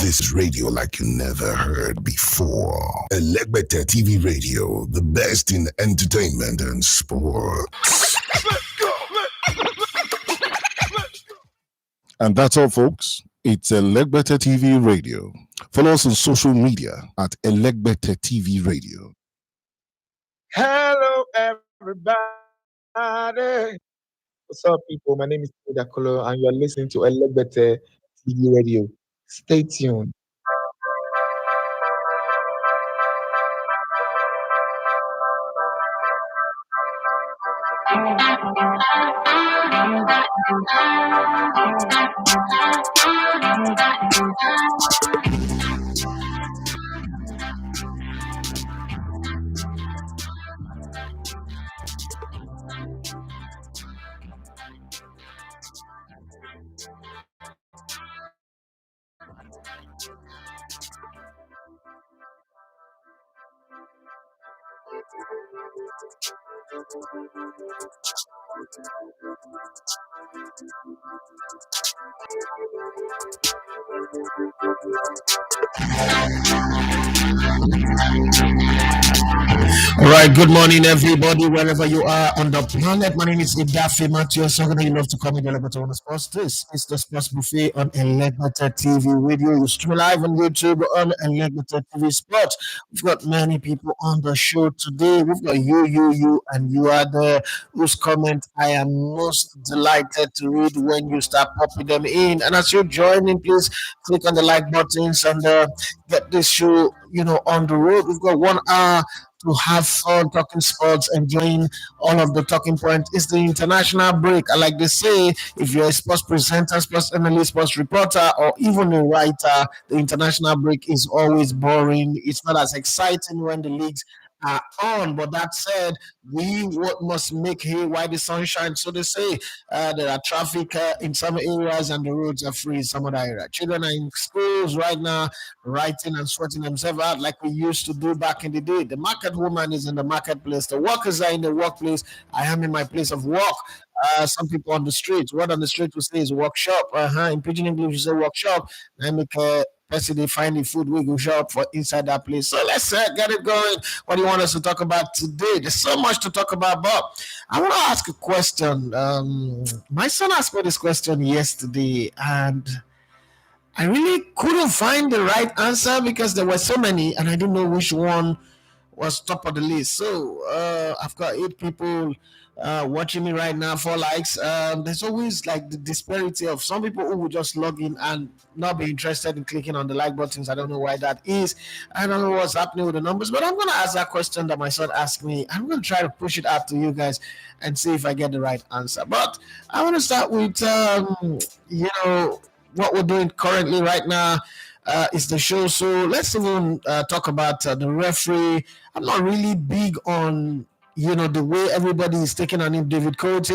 This is radio like you never heard before. Elegbete TV Radio, the best in entertainment and sports. And that's all, folks. It's Elegbete TV Radio. Follow us on social media at Elegbete TV Radio. Hello, everybody. What's up, people? My name is Coote, and you are listening to Elegbete TV Radio. Stay tuned. All right, good morning, everybody, wherever you are on the planet. My name is Idafi Matthew. So you love to call me the Elevator on the Sports. This is the Sports Buffet on Elevator TV Radio. You stream live on YouTube on Elevator TV Sports. We've got many people on the show today. We've got you, and you are there. Whose comment I am most delighted to read when you start popping them in. And as you're joining, please click on the like buttons and get this show, on the road. We've got 1 hour to have fun talking sports, enjoying all of the talking points. It's the international break. I like to say, if you're a sports presenter, sports analyst, sports reporter, or even a writer, the international break is always boring. It's not as exciting when the leagues are on. But that said, we must make hay while the sun shines. So they say there are traffic in some areas and the roads are free in some other areas. Children are in schools right now, writing and sweating themselves out like we used to do back in the day. The market woman is in the marketplace. The workers are in the workplace. I am in my place of work. Some people on the street. What on the street we say is workshop. In Pidgin English, we say workshop. I make person they find the food we go shop for inside that place. So let's get it going. What do you want us to talk about today? There's so much to talk about, but I want to ask a question. My son asked me this question yesterday, and I really couldn't find the right answer because there were so many, and I didn't know which one was top of the list. So I've got 8 people watching me right now, 4 likes. There's always like the disparity of some people who would just log in and not be interested in clicking on the like buttons. I don't know why that is. I don't know what's happening with the numbers, but I'm going to ask that question that my son asked me. I'm going to try to push it out to you guys and see if I get the right answer. But I want to start with, what we're doing currently right now. Is the show. So let's even talk about the referee. I'm not really big on the way everybody is taking on him, David Coote.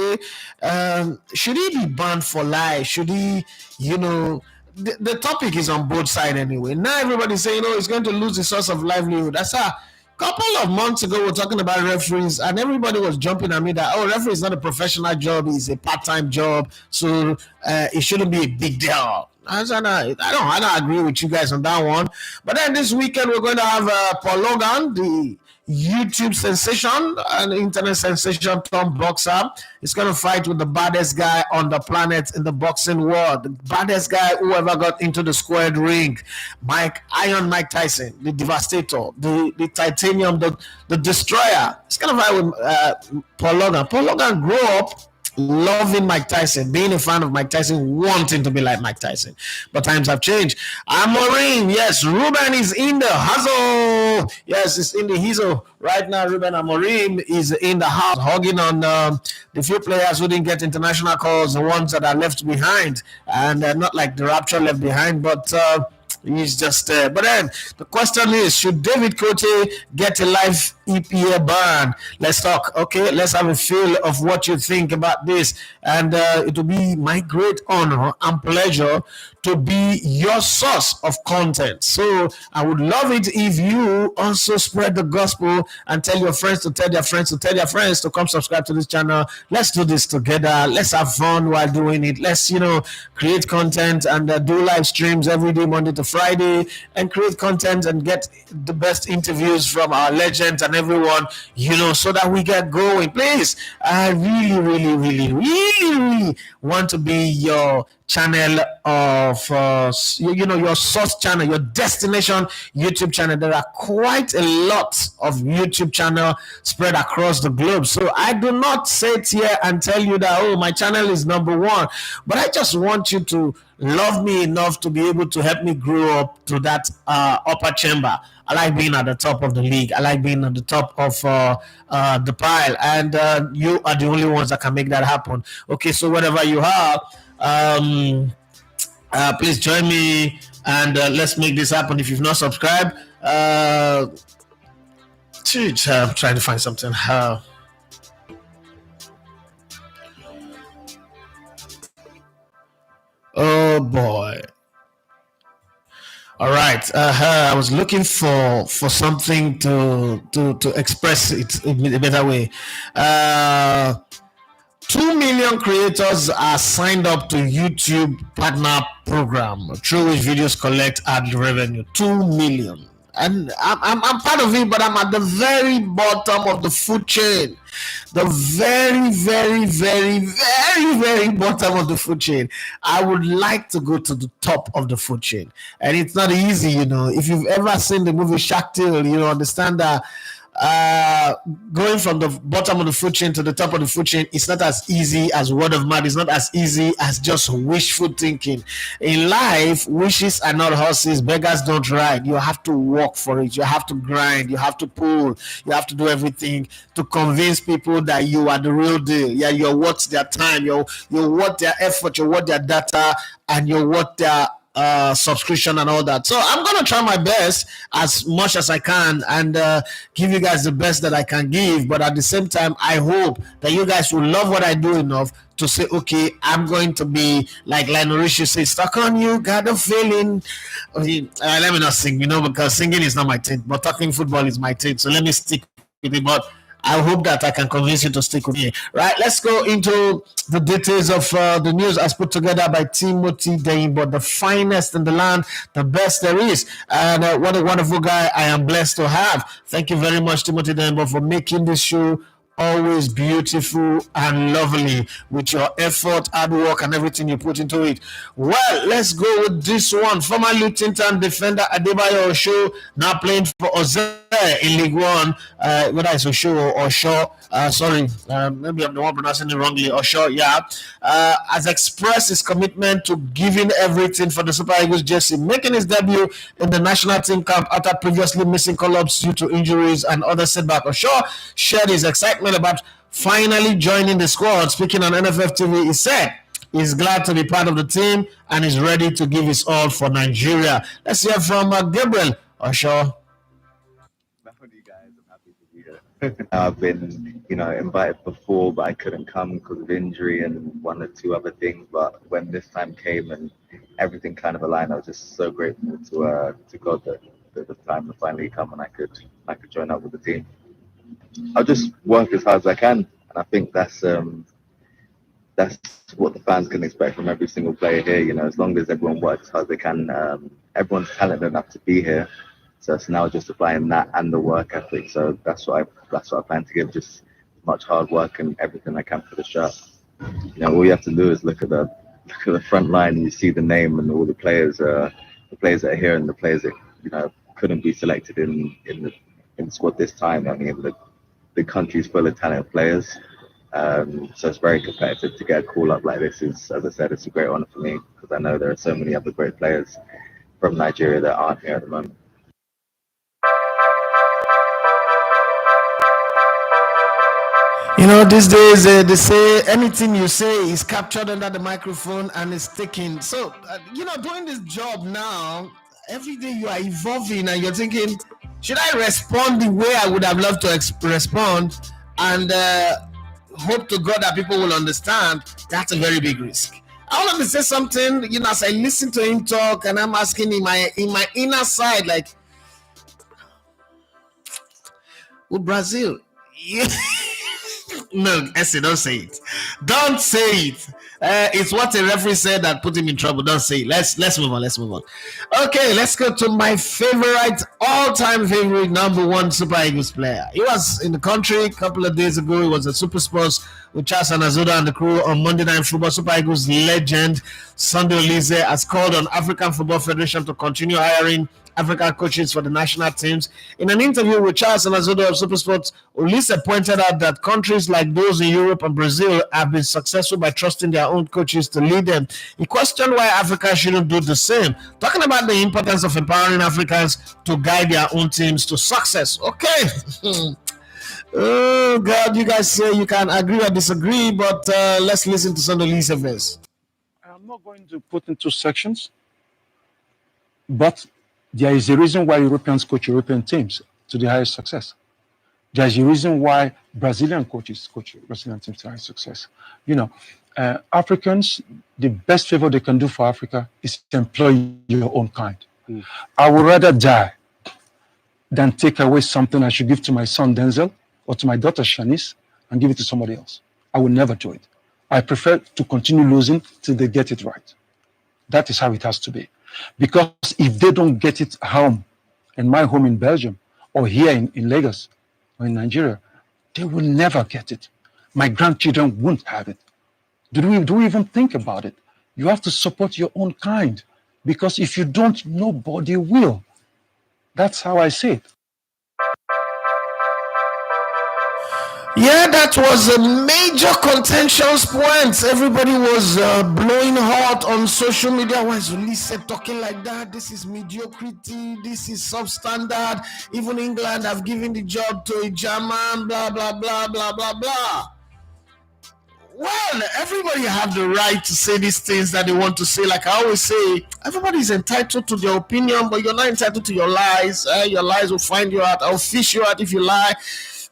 Should he be banned for life? Should he, the topic is on both sides anyway. Now everybody's saying, he's going to lose his source of livelihood. That's a couple of months ago, we're talking about referees, and everybody was jumping at me that, referee is not a professional job, it's a part-time job, so it shouldn't be a big deal. I don't agree with you guys on that one. But then this weekend, we're going to have Paul Logan, the YouTube sensation, an internet sensation, Tom Boxer. He's going to fight with the baddest guy on the planet in the boxing world. The baddest guy who ever got into the squared ring. Mike Tyson, the devastator, the titanium, the destroyer. He's going to fight with Paul Logan. Paul Logan grew up loving Mike Tyson, being a fan of Mike Tyson, wanting to be like Mike Tyson. But times have changed. Amorim, yes, Ruben is in the hustle. Yes, it's in the hustle. Right now, Ruben Amorim is in the house, hugging on the few players who didn't get international calls, the ones that are left behind. And not like the Rapture left behind, but He's just there. But then the question is, should David Coote get a live EPL ban? Let's talk. Okay, let's have a feel of what you think about this. And it will be my great honor and pleasure to be your source of content. So I would love it if you also spread the gospel and tell your friends to tell their friends to tell their friends to come subscribe to this channel. Let's do this together. Let's have fun while doing it. Let's, create content and do live streams every day, Monday to Friday, and create content and get the best interviews from our legends and everyone, so that we get going. Please, I really, really, really, really, really want to be your channel of your source channel, your destination YouTube channel. There are quite a lot of YouTube channel spread across the globe, so I do not sit here and tell you that my channel is number one, but I just want you to love me enough to be able to help me grow up to that upper chamber. I like being at the top of the league. I like being at the top of the pile, and you are the only ones that can make that happen. Okay, so whatever you have, please join me and let's make this happen. If you've not subscribed, I'm trying to find something. Oh boy. All right. I was looking for something to express it in a better way. 2 million creators are signed up to YouTube partner program through which videos collect ad revenue. 2 million. And I'm part of it, but I'm at the very bottom of the food chain. The very, very, very, very, very bottom of the food chain. I would like to go to the top of the food chain. And it's not easy, If you've ever seen the movie Shark Tale, you understand that going from the bottom of the food chain to the top of the food chain, it's not as easy as word of mouth. It's not as easy as just wishful thinking. In life, wishes are not horses. Beggars don't ride. You have to work for it. You have to grind. You have to pull. You have to do everything to convince people that you are the real deal. Yeah, you're worth their time. You're worth their effort. You're worth their data, and you're worth their subscription and all that. So I'm gonna try my best as much as I can and give you guys the best that I can give, but at the same time I hope that you guys will love what I do enough to say, okay, I'm going to be like Lionel Richie says, stuck on you, got a feeling. Okay, let me not sing, because singing is not my thing, but talking football is my thing, so let me stick with it. But I hope that I can convince you to stick with me. Right, let's go into the details of the news as put together by Timothy Daimbo, the finest in the land, the best there is. And what a wonderful guy I am blessed to have. Thank you very much, Timothy Daimbo, for making this show always beautiful and lovely with your effort, hard work, and everything you put into it. Well, let's go with this one. Former Luton defender Adebayo Osho, now playing for Oze in League One. Whether it's Osho or Shaw, sorry, maybe I'm the one pronouncing it wrongly. Osho, yeah, has expressed his commitment to giving everything for the Super Eagles jersey, making his debut in the national team camp after previously missing call-ups due to injuries and other setbacks. Osho shared his excitement about finally joining the squad. Speaking on NFF TV, he said he's glad to be part of the team and is ready to give his all for Nigeria. Let's hear from Gabriel Osho. I've been, invited before, but I couldn't come because of injury and one or two other things. But when this time came and everything kind of aligned, I was just so grateful to God that the time to finally come and I could join up with the team. I'll just work as hard as I can, and I think that's what the fans can expect from every single player here. As long as everyone works as hard as they can, everyone's talented enough to be here. So it's now just applying that and the work ethic. So that's what I plan to give, just as much hard work and everything I can for the shirt. All you have to do is look at the front line and you see the name and all the players that are here and the players that couldn't be selected in the squad this time. I mean, the country's full of talented players. So it's very competitive. To get a call up like this is, as I said, it's a great honor for me because I know there are so many other great players from Nigeria that aren't here at the moment. These days they say anything you say is captured under the microphone and is taken. So, doing this job now, every day you are evolving and you're thinking, should I respond the way I would have loved to respond and hope to God that people will understand? That's a very big risk. I want to say something, as I listen to him talk, and I'm asking in my inner side, like, with Brazil, no, Essie, don't say it. Don't say it. It's what a referee said that put him in trouble. Don't say it. Let's move on. Okay, let's go to my favorite, all-time favorite number one Super Eagles player. He was in the country a couple of days ago. He was at Super Sports with Charles Anazoda and the crew on Monday Night Football. Super Eagles legend Sunday Olise has called on African Football Federation to continue hiring African coaches for the national teams. In an interview with Charles Anazoda of Supersport, Olise pointed out that countries like those in Europe and Brazil have been successful by trusting their own coaches to lead them. He questioned why Africa shouldn't do the same, talking about the importance of empowering Africans to guide their own teams to success. Okay. Oh, God, you guys say you can agree or disagree, but let's listen to Sunday Olise first. I'm not going to put into sections, but there is a reason why Europeans coach European teams to the highest success. There is a reason why Brazilian coaches coach Brazilian teams to the highest success. Africans, the best favor they can do for Africa is to employ your own kind. I would rather die than take away something I should give to my son Denzel or to my daughter Shanice and give it to somebody else. I will never do it. I prefer to continue losing till they get it right. That is how it has to be. Because if they don't get it home, in my home in Belgium, or here in Lagos, or in Nigeria, they will never get it. My grandchildren won't have it. Do we even think about it? You have to support your own kind. Because if you don't, nobody will. That's how I see it. Yeah, that was a major contentious point. Everybody was blowing hot on social media. Why is Olise talking like that? This is mediocrity. This is substandard. Even England have given the job to a German. Blah blah blah blah blah blah. Well, everybody have the right to say these things that they want to say. Like I always say, everybody is entitled to their opinion, but you're not entitled to your lies. Your lies will find you out. I'll fish you out if you lie.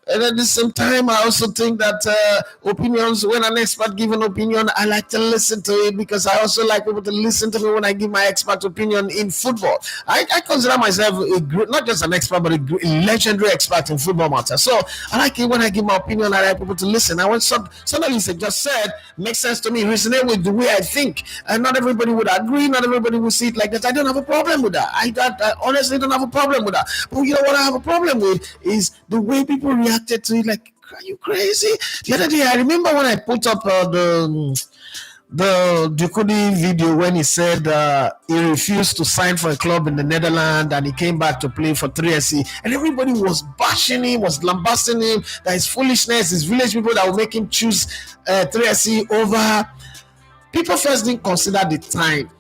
And at the same time, I also think that opinions, when an expert gives an opinion, I like to listen to it because I also like people to listen to me when I give my expert opinion in football. I consider myself not just an expert, but a legendary expert in football matters. So I like it when I give my opinion, I like people to listen. I want somebody just said, makes sense to me, resonate with the way I think. And not everybody would agree, not everybody would see it like that. I don't have a problem with that. I honestly don't have a problem with that. But you know what I have a problem with is the way people reacted to it. Like, are you crazy? The other day, I remember when I put up the Coote video when he said he refused to sign for a club in the Netherlands and he came back to play for 3SC, and everybody was bashing him, was lambasting him, that his foolishness, his village people that will make him choose 3SC over. People first didn't consider the time.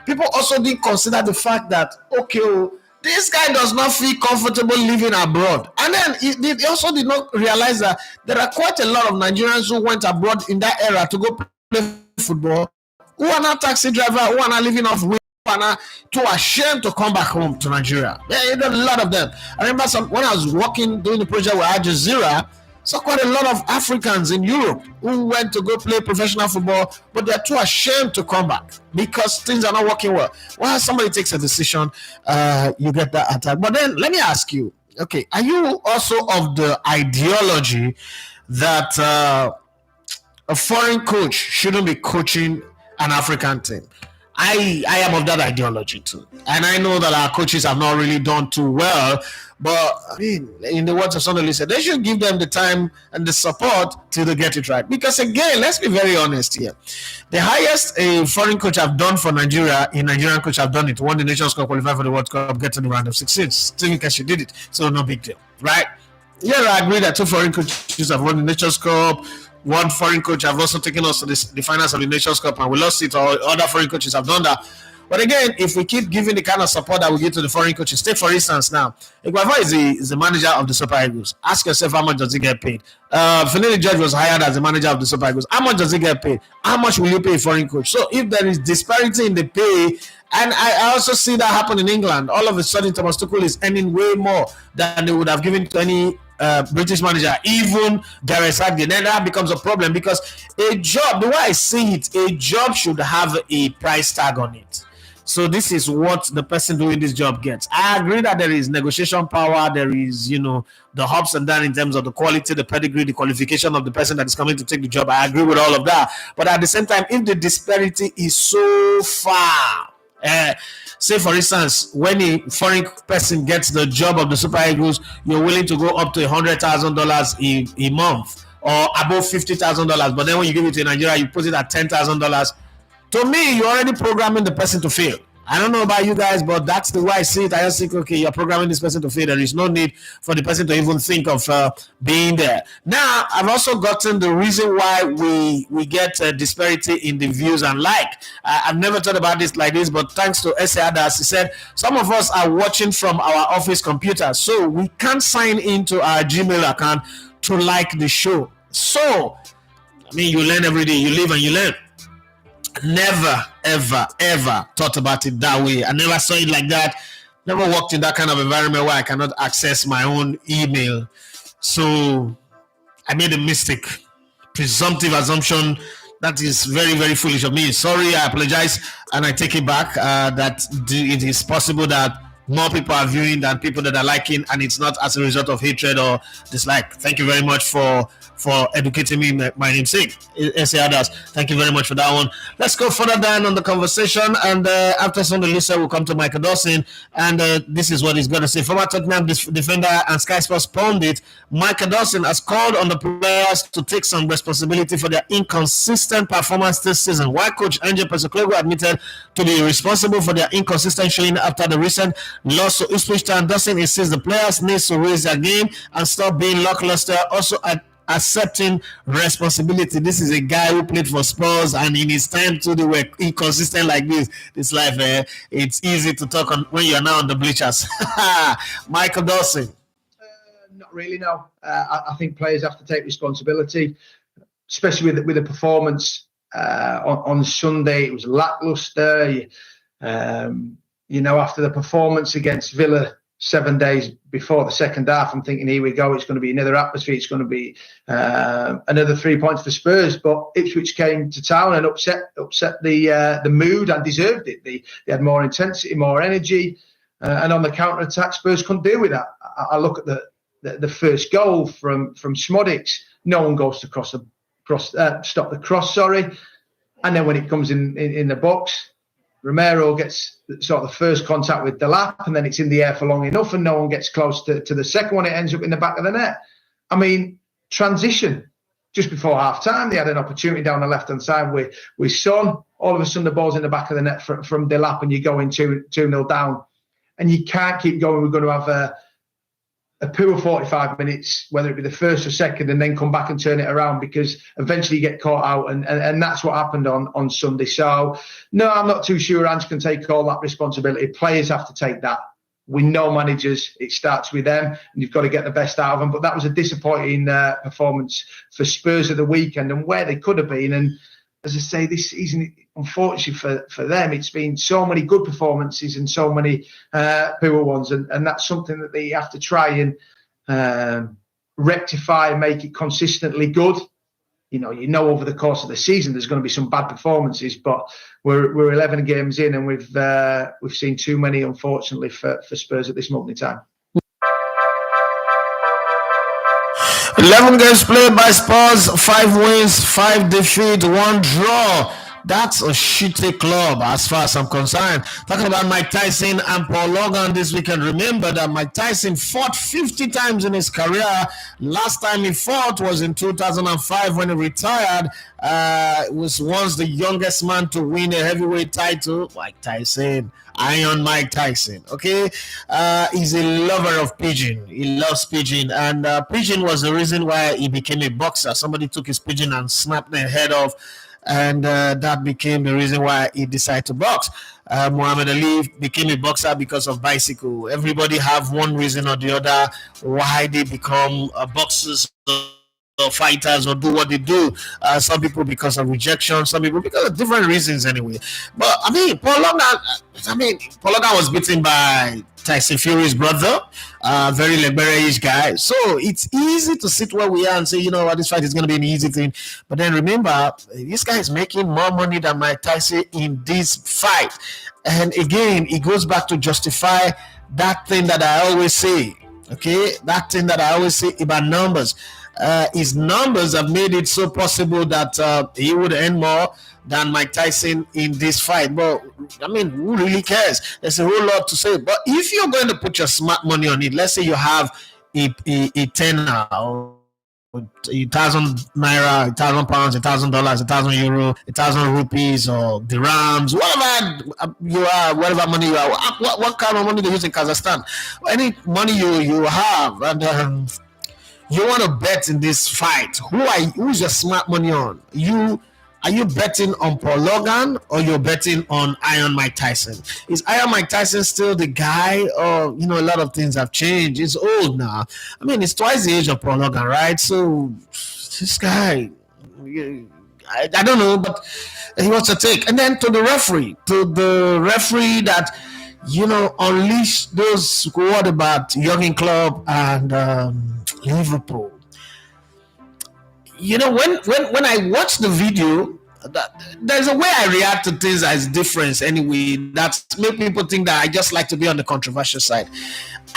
People also didn't consider the fact that, okay, this guy does not feel comfortable living abroad. And then he also did not realize that there are quite a lot of Nigerians who went abroad in that era to go play football, who are not taxi driver, who are not living off wage, who are not too ashamed to come back home to Nigeria. There are a lot of them. I remember when I was working, doing the project with Al Jazeera, saw quite a lot of Africans in Europe who went to go play professional football, but they're too ashamed to come back because things are not working well. Well, somebody takes a decision, you get that attack. But then let me ask you, okay, are you also of the ideology that a foreign coach shouldn't be coaching an African team? I am of that ideology too. And I know that our coaches have not really done too well, but I mean, in the words of Sunday said, they should give them the time and the support till they get it right. Because again, let's be very honest here. The highest a foreign coach have done for Nigeria, a Nigerian coach have done it, won the Nations Cup, qualified for the World Cup, get to the round of 16. Stephen Keshi did it, so no big deal, right? Yeah, I agree that two foreign coaches have won the Nations Cup. One foreign coach have also taken us to the finals of the Nations Cup, and we lost it. Or other foreign coaches have done that. But again, if we keep giving the kind of support that we give to the foreign coaches, take for instance now, Iguava is the manager of the Super Eagles. Ask yourself, how much does he get paid? Finidi George was hired as the manager of the Super Eagles. How much does he get paid? How much will you pay a foreign coach? So if there is disparity in the pay, and I also see that happen in England, all of a sudden Thomas Tuchel is earning way more than they would have given to any British manager, even Gareth Southgate. Then that becomes a problem, because a job, the way I see it, a job should have a price tag on it. So this is what the person doing this job gets. I agree that there is negotiation power, there is, the ups and downs in terms of the quality, the pedigree, the qualification of the person that is coming to take the job. I agree with all of that. But at the same time, if the disparity is so far, say for instance, when a foreign person gets the job of the Super Eagles, you're willing to go up to $100,000 a month or above $50,000. But then when you give it to Nigeria, you put it at $10,000. To me, you're already programming the person to fail. I don't know about you guys, but that's the way I see it. I just think, okay, you're programming this person to fail. There is no need for the person to even think of being there. Now, I've also gotten the reason why we get disparity in the views and like. I've never thought about this like this, but thanks to S.A. Adas, he said, some of us are watching from our office computer, so we can't sign into our Gmail account to like the show. So, I mean, you learn every day. You live and you learn. Never, ever thought about it that way. I never saw it like that. Never worked in that kind of environment where I cannot access my own email. So I made a mistake. Presumptive assumption. That is very, very foolish of me. Sorry, I apologize, and I take it back. That it is possible that more people are viewing than people that are liking, and it's not as a result of hatred or dislike. Thank you very much for educating me, my namesake, S.A. Adas. Thank you very much for that one. Let's go further down on the conversation, and after Sunday Lisa, we'll come to Michael Dawson, and this is what he's going to say. Former Tottenham defender and Sky Sports pundit Michael Dawson has called on the players to take some responsibility for their inconsistent performance this season. While coach Angel Postecoglou admitted to be responsible for their inconsistent showing after the recent loss to Ipswich Town, Dawson insists the players need to raise their game and stop being lackluster. Also accepting responsibility. This is a guy who played for Spurs, and in his time too, they were inconsistent like this. This life, it's easy to talk on when you're now on the bleachers. Michael Dawson. Not really, no. I think players have to take responsibility, especially with the performance on Sunday. It was lackluster. After the performance against Villa 7 days before the second half, I'm thinking, here we go, it's going to be another atmosphere, it's going to be another 3 points for Spurs. But Ipswich came to town and upset the mood, and deserved it. They had more intensity, more energy, and on the counter-attack, Spurs couldn't deal with that. I look at the first goal from Smodics. No one goes to stop the cross, and then when it comes in the box, Romero gets sort of the first contact with Delap, and then it's in the air for long enough, and no one gets close to the second one. It ends up in the back of the net. I mean, transition. Just before half-time, they had an opportunity down the left-hand side with Son. All of a sudden, the ball's in the back of the net from Delap, and you're going 2-0 down. And you can't keep going. We're going to have a poor 45 minutes, whether it be the first or second, and then come back and turn it around, because eventually you get caught out, and that's what happened on Sunday. So, no, I'm not too sure Ange can take all that responsibility. Players have to take that. We know managers, it starts with them, and you've got to get the best out of them. But that was a disappointing performance for Spurs of the weekend, and where they could have been. And as I say, this season, unfortunately for them, it's been so many good performances and so many poor ones, and that's something that they have to try and rectify and make it consistently good. Over the course of the season, there's going to be some bad performances, but we're 11 games in, and we've seen too many, unfortunately, for Spurs at this moment in time. 11 games played by Spurs, 5 wins, 5 defeats, 1 draw. That's a shitty club as far as I'm concerned. Talking about Mike Tyson and Paul Logan this weekend. Remember that Mike Tyson fought 50 times in his career. Last time he fought was in 2005 when he retired. Was once the youngest man to win a heavyweight title. Mike Tyson. Iron Mike Tyson. Okay, he's a lover of pigeon. He loves pigeon, and pigeon was the reason why he became a boxer. Somebody took his pigeon and snapped the head off. and that became the reason why he decided to box. Muhammad Ali became a boxer because of bicycle. Everybody have one reason or the other why they become boxers or fighters or do what they do. Some people because of rejection, some people because of different reasons anyway. But I mean, Paul Logan was beaten by Tyson Fury's brother, very liberated guy. So it's easy to sit where we are and say, you know what, this fight is going to be an easy thing. But then remember, this guy is making more money than Mike Tyson in this fight. And again, it goes back to justify that thing that I always say. Okay, that thing that I always say about numbers. His numbers have made it so possible that he would earn more than Mike Tyson in this fight. But I mean, who really cares? There's a whole lot to say. But if you're going to put your smart money on it, let's say you have a 10 or 1,000 naira, 1,000 pounds, $1,000, 1,000 euro, 1,000 rupees, or dirhams, whatever you are, whatever money you are. What kind of money they use in Kazakhstan? Any money you have, and you want to bet in this fight. Who's your smart money on? Are you betting on Paul Logan or you're betting on Iron Mike Tyson? Is Iron Mike Tyson still the guy, or a lot of things have changed? He's old now. I mean, it's twice the age of Paul Logan, right? So this guy, I don't know, but he wants to take. And then to the referee that unleash those what about Jurgen Klopp and Liverpool. When I watch the video, there's a way I react to things as different anyway that make people think that I just like to be on the controversial side.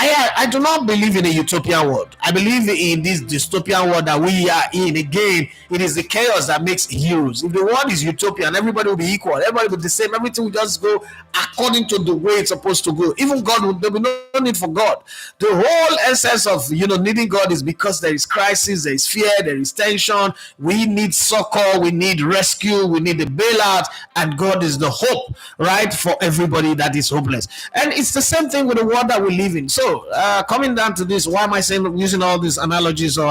I do not believe in a utopian world. I believe in this dystopian world that we are in. Again, it is the chaos that makes heroes. If the world is utopian, everybody will be equal. Everybody will be the same. Everything will just go according to the way it's supposed to go. Even God, there will be no need for God. The whole essence of needing God is because there is crisis, there is fear, there is tension. We need succor, we need rescue, we need the bailout, and God is the hope, right, for everybody that is hopeless. And it's the same thing with the world that we live in. So coming down to this, why am I using all these analogies or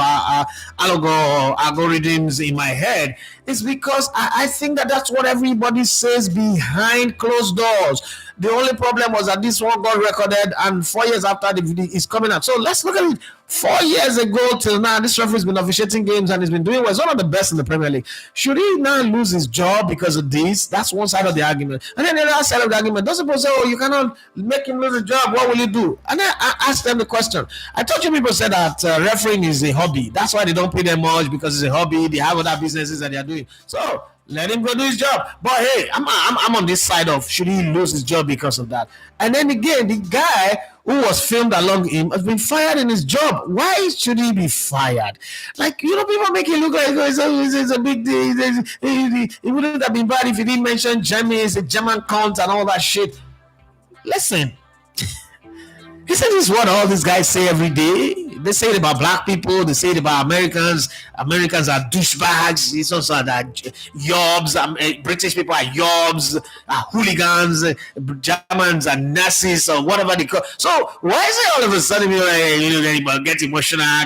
algorithms in my head? It's because I think that's what everybody says behind closed doors. The only problem was that this one got recorded, and 4 years after the video is coming out. So let's look at it. 4 years ago till now, this referee has been officiating games and he's been doing well. He's one of the best in the Premier League. Should he now lose his job because of this? That's one side of the argument. And then the other side of the argument, those people say, you cannot make him lose his job. What will you do? And then I asked them the question. I told you people said that refereeing is a hobby. That's why they don't pay them much, because it's a hobby. They have other businesses that they are doing. So let him go do his job. But hey, I'm on this side of should he lose his job because of that? And then again, the guy who was filmed along him has been fired in his job. Why should he be fired? Like, people make it look like it's a big deal. It wouldn't have been bad if he didn't mention Germany, it's a German cunt and all that shit. Listen, isn't this what all these guys say every day? They say it about black people. They say it about Americans. Americans are douchebags. It's also that yobs. British people are yobs, hooligans. Germans are Nazis or whatever they call. So why is it all of a sudden get emotional,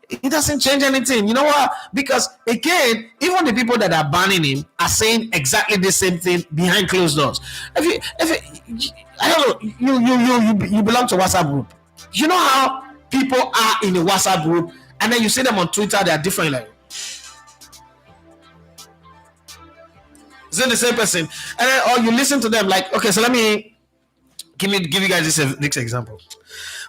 it doesn't change anything. You know what? Because again, even the people that are banning him are saying exactly the same thing behind closed doors. I don't know, you belong to WhatsApp group. You know how people are in a WhatsApp group, and then you see them on Twitter, they are different. Like, is it the same person? And then, or you listen to them like, okay, so let me give you guys this example.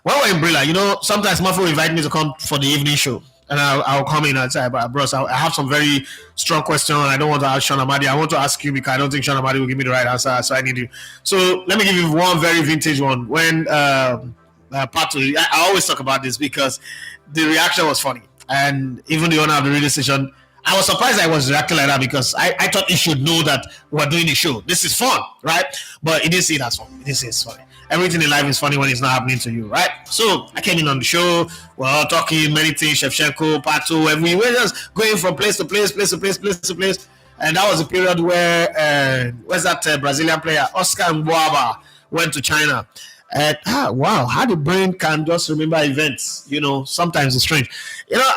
When we're in Brilla, sometimes Mafia will invite me to come for the evening show, and I'll come in and say, bros, I have some very strong questions. I don't want to ask Sean Amadi. I want to ask you because I don't think Sean Amadi will give me the right answer, so I need you. So let me give you one very vintage one. When Pato, I always talk about this because the reaction was funny, and even the owner of the radio station, I was surprised I was reacting like that because I thought he should know that we're doing a show. This is fun, right? But he didn't see it as fun. He didn't say it's funny. Everything in life is funny when it's not happening to you, right? So I came in on the show. We're all talking, many things, Shevchenko, Pato, and we were just going from place to place. And that was a period where, where's that Brazilian player? Oscar Mboaba went to China. Wow, how the brain can just remember events, sometimes it's strange.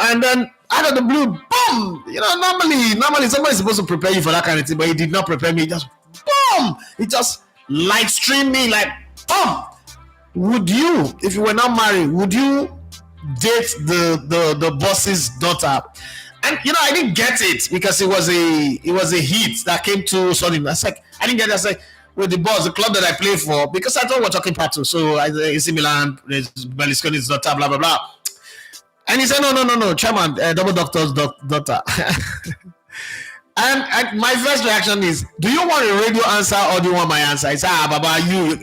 And then out of the blue, boom, boom. You know, normally somebody's supposed to prepare you for that kind of thing, but he did not prepare me. Just boom. He just live streamed me like boom. Would you, if you were not married, would you date the boss's daughter? And you know, I didn't get it because it was a hit that came too sudden. I was like, I didn't get it. I was like, with the boss, the club that I play for, because I thought we're talking part two. So AC Milan, there's Berlusconi's daughter, blah blah blah. And he said, no, chairman, double doctor's daughter. And my first reaction is, do you want a radio answer or do you want my answer? I said, Baba,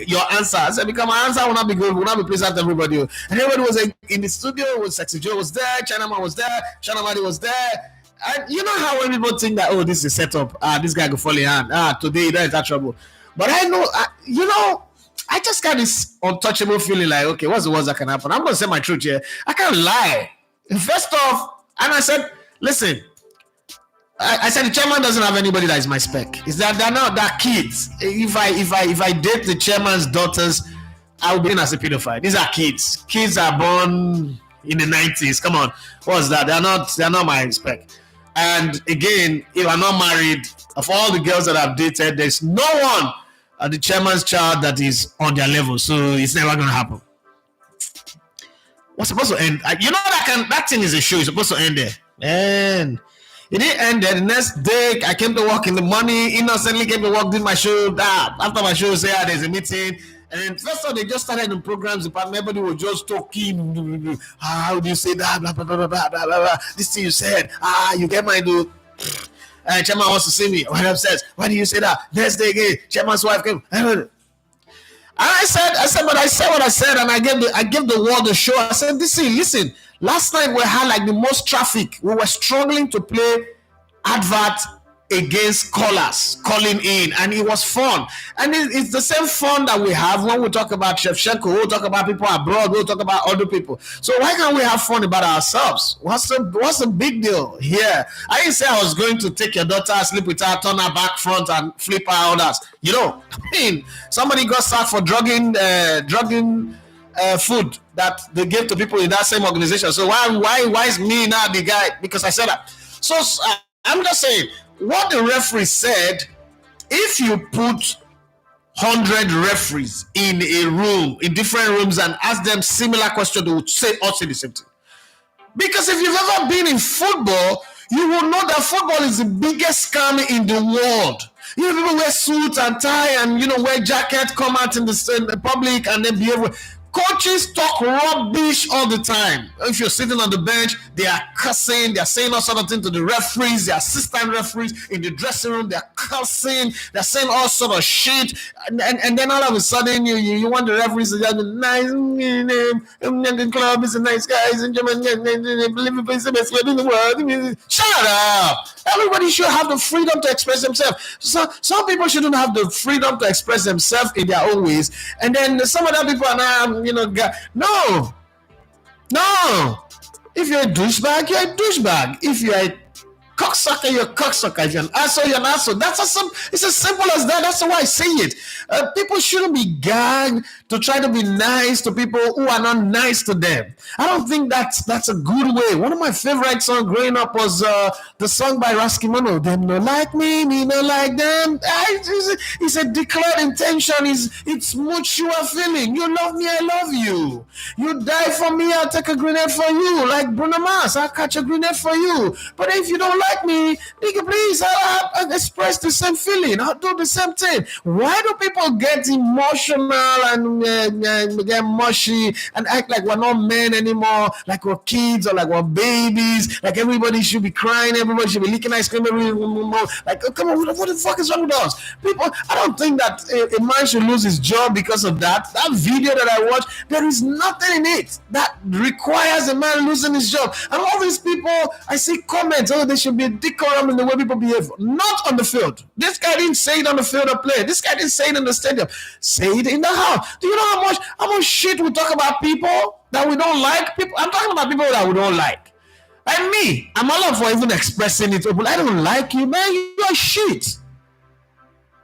your answer. I said, because my answer will not be good, will not be pleasant to everybody. And everybody was in the studio, was Sexy Joe was there, Chinaman was there, Shanamadi was there. And you know how when people think that, oh, this is set up, this guy could fall in hand, today there is that trouble. But I know, I just got this untouchable feeling like, okay, what's the worst that can happen? I'm going to say my truth here. I can't lie. First off, and I said, listen, I said the chairman doesn't have anybody that is my spec. Is that they're kids. If I date the chairman's daughters, I will be in as a pedophile. These are kids. Kids are born in the 90s. Come on, what's that? They're not my spec. And again, if I'm not married, of all the girls that I've dated, there's no one the chairman's child that is on their level. So it's never gonna happen. What's supposed to end? You know that thing is a show. It's supposed to end there, and it didn't end there. The next day, I came to work in the morning. Innocently came to work, did my show. After my show, say there's a meeting. And first of all, they just started in programs department. Everybody was just talking. How do you say that? Blah, blah, blah, blah, blah, blah, blah. This thing you said. You get my dude. Chairman wants to see me. When I'm upstairs, why do you say that? Next day again, chairman's wife came. And I said what I said, and I gave the world a show. I said, listen. Last night we had like the most traffic. We were struggling to play advert against callers calling in, and it was fun. And it's the same fun that we have when we talk about Shevchenko, we'll talk about people abroad, we'll talk about other people. So why can't we have fun about ourselves? What's the big deal here? I didn't say I was going to take your daughter, sleep with her, turn her back front, and flip her out. You know, I mean, somebody got sacked for drugging food that they gave to people in that same organization. So why is me now the guy? Because I said that. So I'm just saying, what the referee said, if you put 100 referees in a room, in different rooms, and ask them similar questions, they would all say the same thing. Because if you've ever been in football, you will know that football is the biggest scam in the world. You know, people wear suits and tie and, wear jackets, come out in the public and then behave. Coaches talk rubbish all the time. If you're sitting on the bench, they are cussing, they're saying all sorts of things to the referees, the assistant referees in the dressing room, they're cussing, they're saying all sort of shit, and then all of a sudden you want the referees to say, nice club is a nice guys in Germany, Liverpool is the best club in the world. Shut up! Everybody should have the freedom to express themselves. So some people shouldn't have the freedom to express themselves in their own ways, and then some other people are now, no. If you're a douchebag, you're a douchebag. If you're a cocksucker, you're a cocksucker. If you're an asshole, you're an asshole. It's as simple as that. That's why I say it. People shouldn't be gagged to try to be nice to people who are not nice to them. I don't think that's a good way. One of my favorite songs growing up was the song by Raskimono. Them no like me no like them. It's a declared intention. It's mutual feeling. You love me, I love you. You die for me, I'll take a grenade for you. Like Bruno Mars, I'll catch a grenade for you. But if you don't like me, nigga, please, I'll express the same feeling. I'll do the same thing. Why do people get emotional and get mushy and act like we're not men anymore, like we're kids or like we're babies, like everybody should be crying, everybody should be licking ice cream, like, oh, come on, what the fuck is wrong with us? People, I don't think that a man should lose his job because of that. That video that I watched, there is nothing in it that requires a man losing his job. And all these people, I see comments, there should be a decorum in the way people behave. Not on the field. This guy didn't say it on the field of play. This guy didn't say it in the stadium. Say it in the house. Do you know how much shit we talk about people that we don't like? People, I'm talking about people that we don't like. And me, I'm all up for even expressing it. But I don't like you, man. You're shit.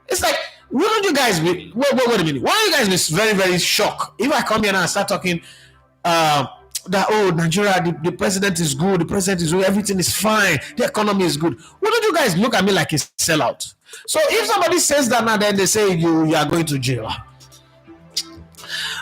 It's like, wouldn't you guys be? Wait a minute. Why are you guys be very, very shocked if I come here and I start talking that, oh, Nigeria, the president is good, the president is good, everything is fine, the economy is good. Why don't you guys look at me like a sellout? So if somebody says that now, then they say you are going to jail.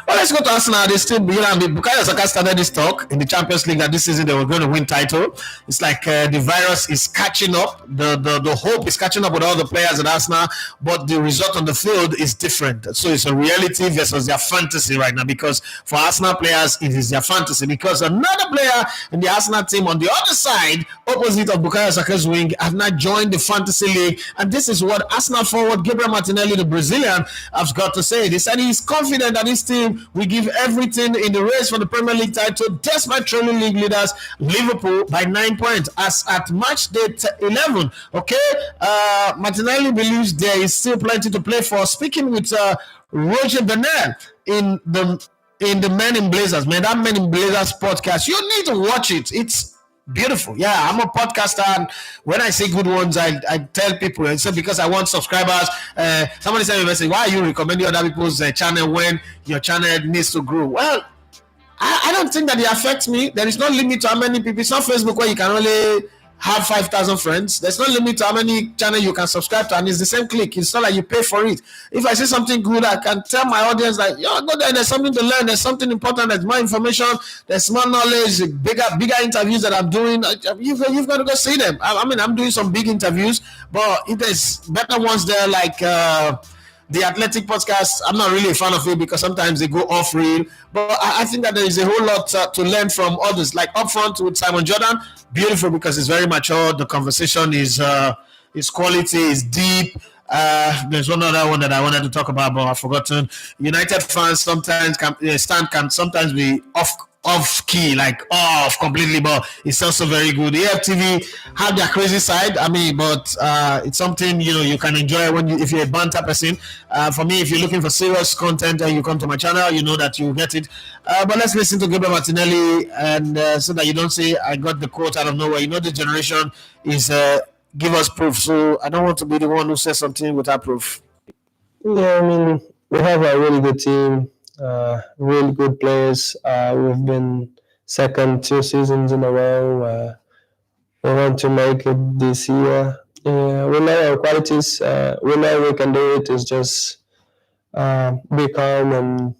Well, let's go to Arsenal. They still, Bukayo Saka started this talk in the Champions League that this season they were going to win title. It's like the virus is catching up. The hope is catching up with all the players at Arsenal, but the result on the field is different. So it's a reality versus their fantasy right now, because for Arsenal players, it is their fantasy, because another player in the Arsenal team on the other side, opposite of Bukayo Saka's wing, have not joined the fantasy league. And this is what Arsenal forward Gabriel Martinelli, the Brazilian, has got to say. They said he's confident that his team will give everything in the race for the Premier League title, despite trailing league leaders Liverpool by 9 points as at match day 11. Okay, Martinelli believes there is still plenty to play for. Speaking with Roger Bernal in the Men in Blazers, man, that Men in Blazers podcast, you need to watch it. It's beautiful. Yeah, I'm a podcaster, and when I say good ones, I tell people. And so because I want subscribers, somebody sent me a message, why are you recommending other people's channel when your channel needs to grow? Well, I don't think that it affects me. There is no limit to how many people. It's not Facebook where you can only have 5,000 friends. There's no limit to how many channels you can subscribe to, and it's the same click. It's not like you pay for it. If I say something good, I can tell my audience that, go there, there's something to learn, there's something important, there's more information, there's more knowledge, bigger interviews that I'm doing. You've got to go see them. I'm doing some big interviews, but if there's better ones there, like the Athletic podcast, I'm not really a fan of it because sometimes they go off real. But I think that there is a whole lot to learn from others. Like up front with Simon Jordan, beautiful because it's very mature. The conversation is quality, is deep. There's one other one that I wanted to talk about, but I've forgotten. United fans sometimes can sometimes be off key, like off completely, but it's also very good. EFTV have their crazy side, but it's something you can enjoy if you're a banter person. For me, if you're looking for serious content and you come to my channel, you know that you get it. But let's listen to Gabriel Martinelli, and so that you don't say I got the quote out of nowhere. The generation is give us proof, so I don't want to be the one who says something without proof. Yeah, we have a really good team. Really good players. We've been second 2 seasons in a row. We want to make it this year. We know our qualities. We know we can do it. It's just be calm, and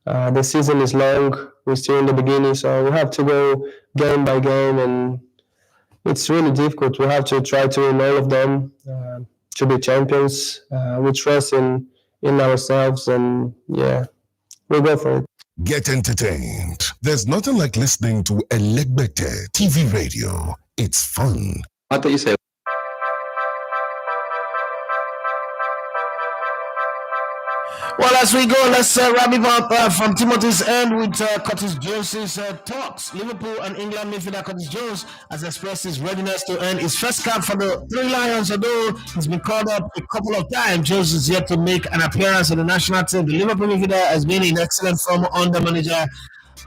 the season is long. We're still in the beginning, so we have to go game by game, and it's really difficult. We have to try to win all of them to be champions. We trust in ourselves, and we'll go for it. Get entertained. There's nothing like listening to Elegbete TV radio. It's fun. I thought you said. Well, as we go, let's wrap it up from Timothy's end with Curtis Jones's thoughts. Liverpool and England midfielder Curtis Jones has expressed his readiness to earn his first cap for the Three Lions. Although he's been called up a couple of times, Jones is yet to make an appearance in the national team. The Liverpool midfielder has been in excellent form under manager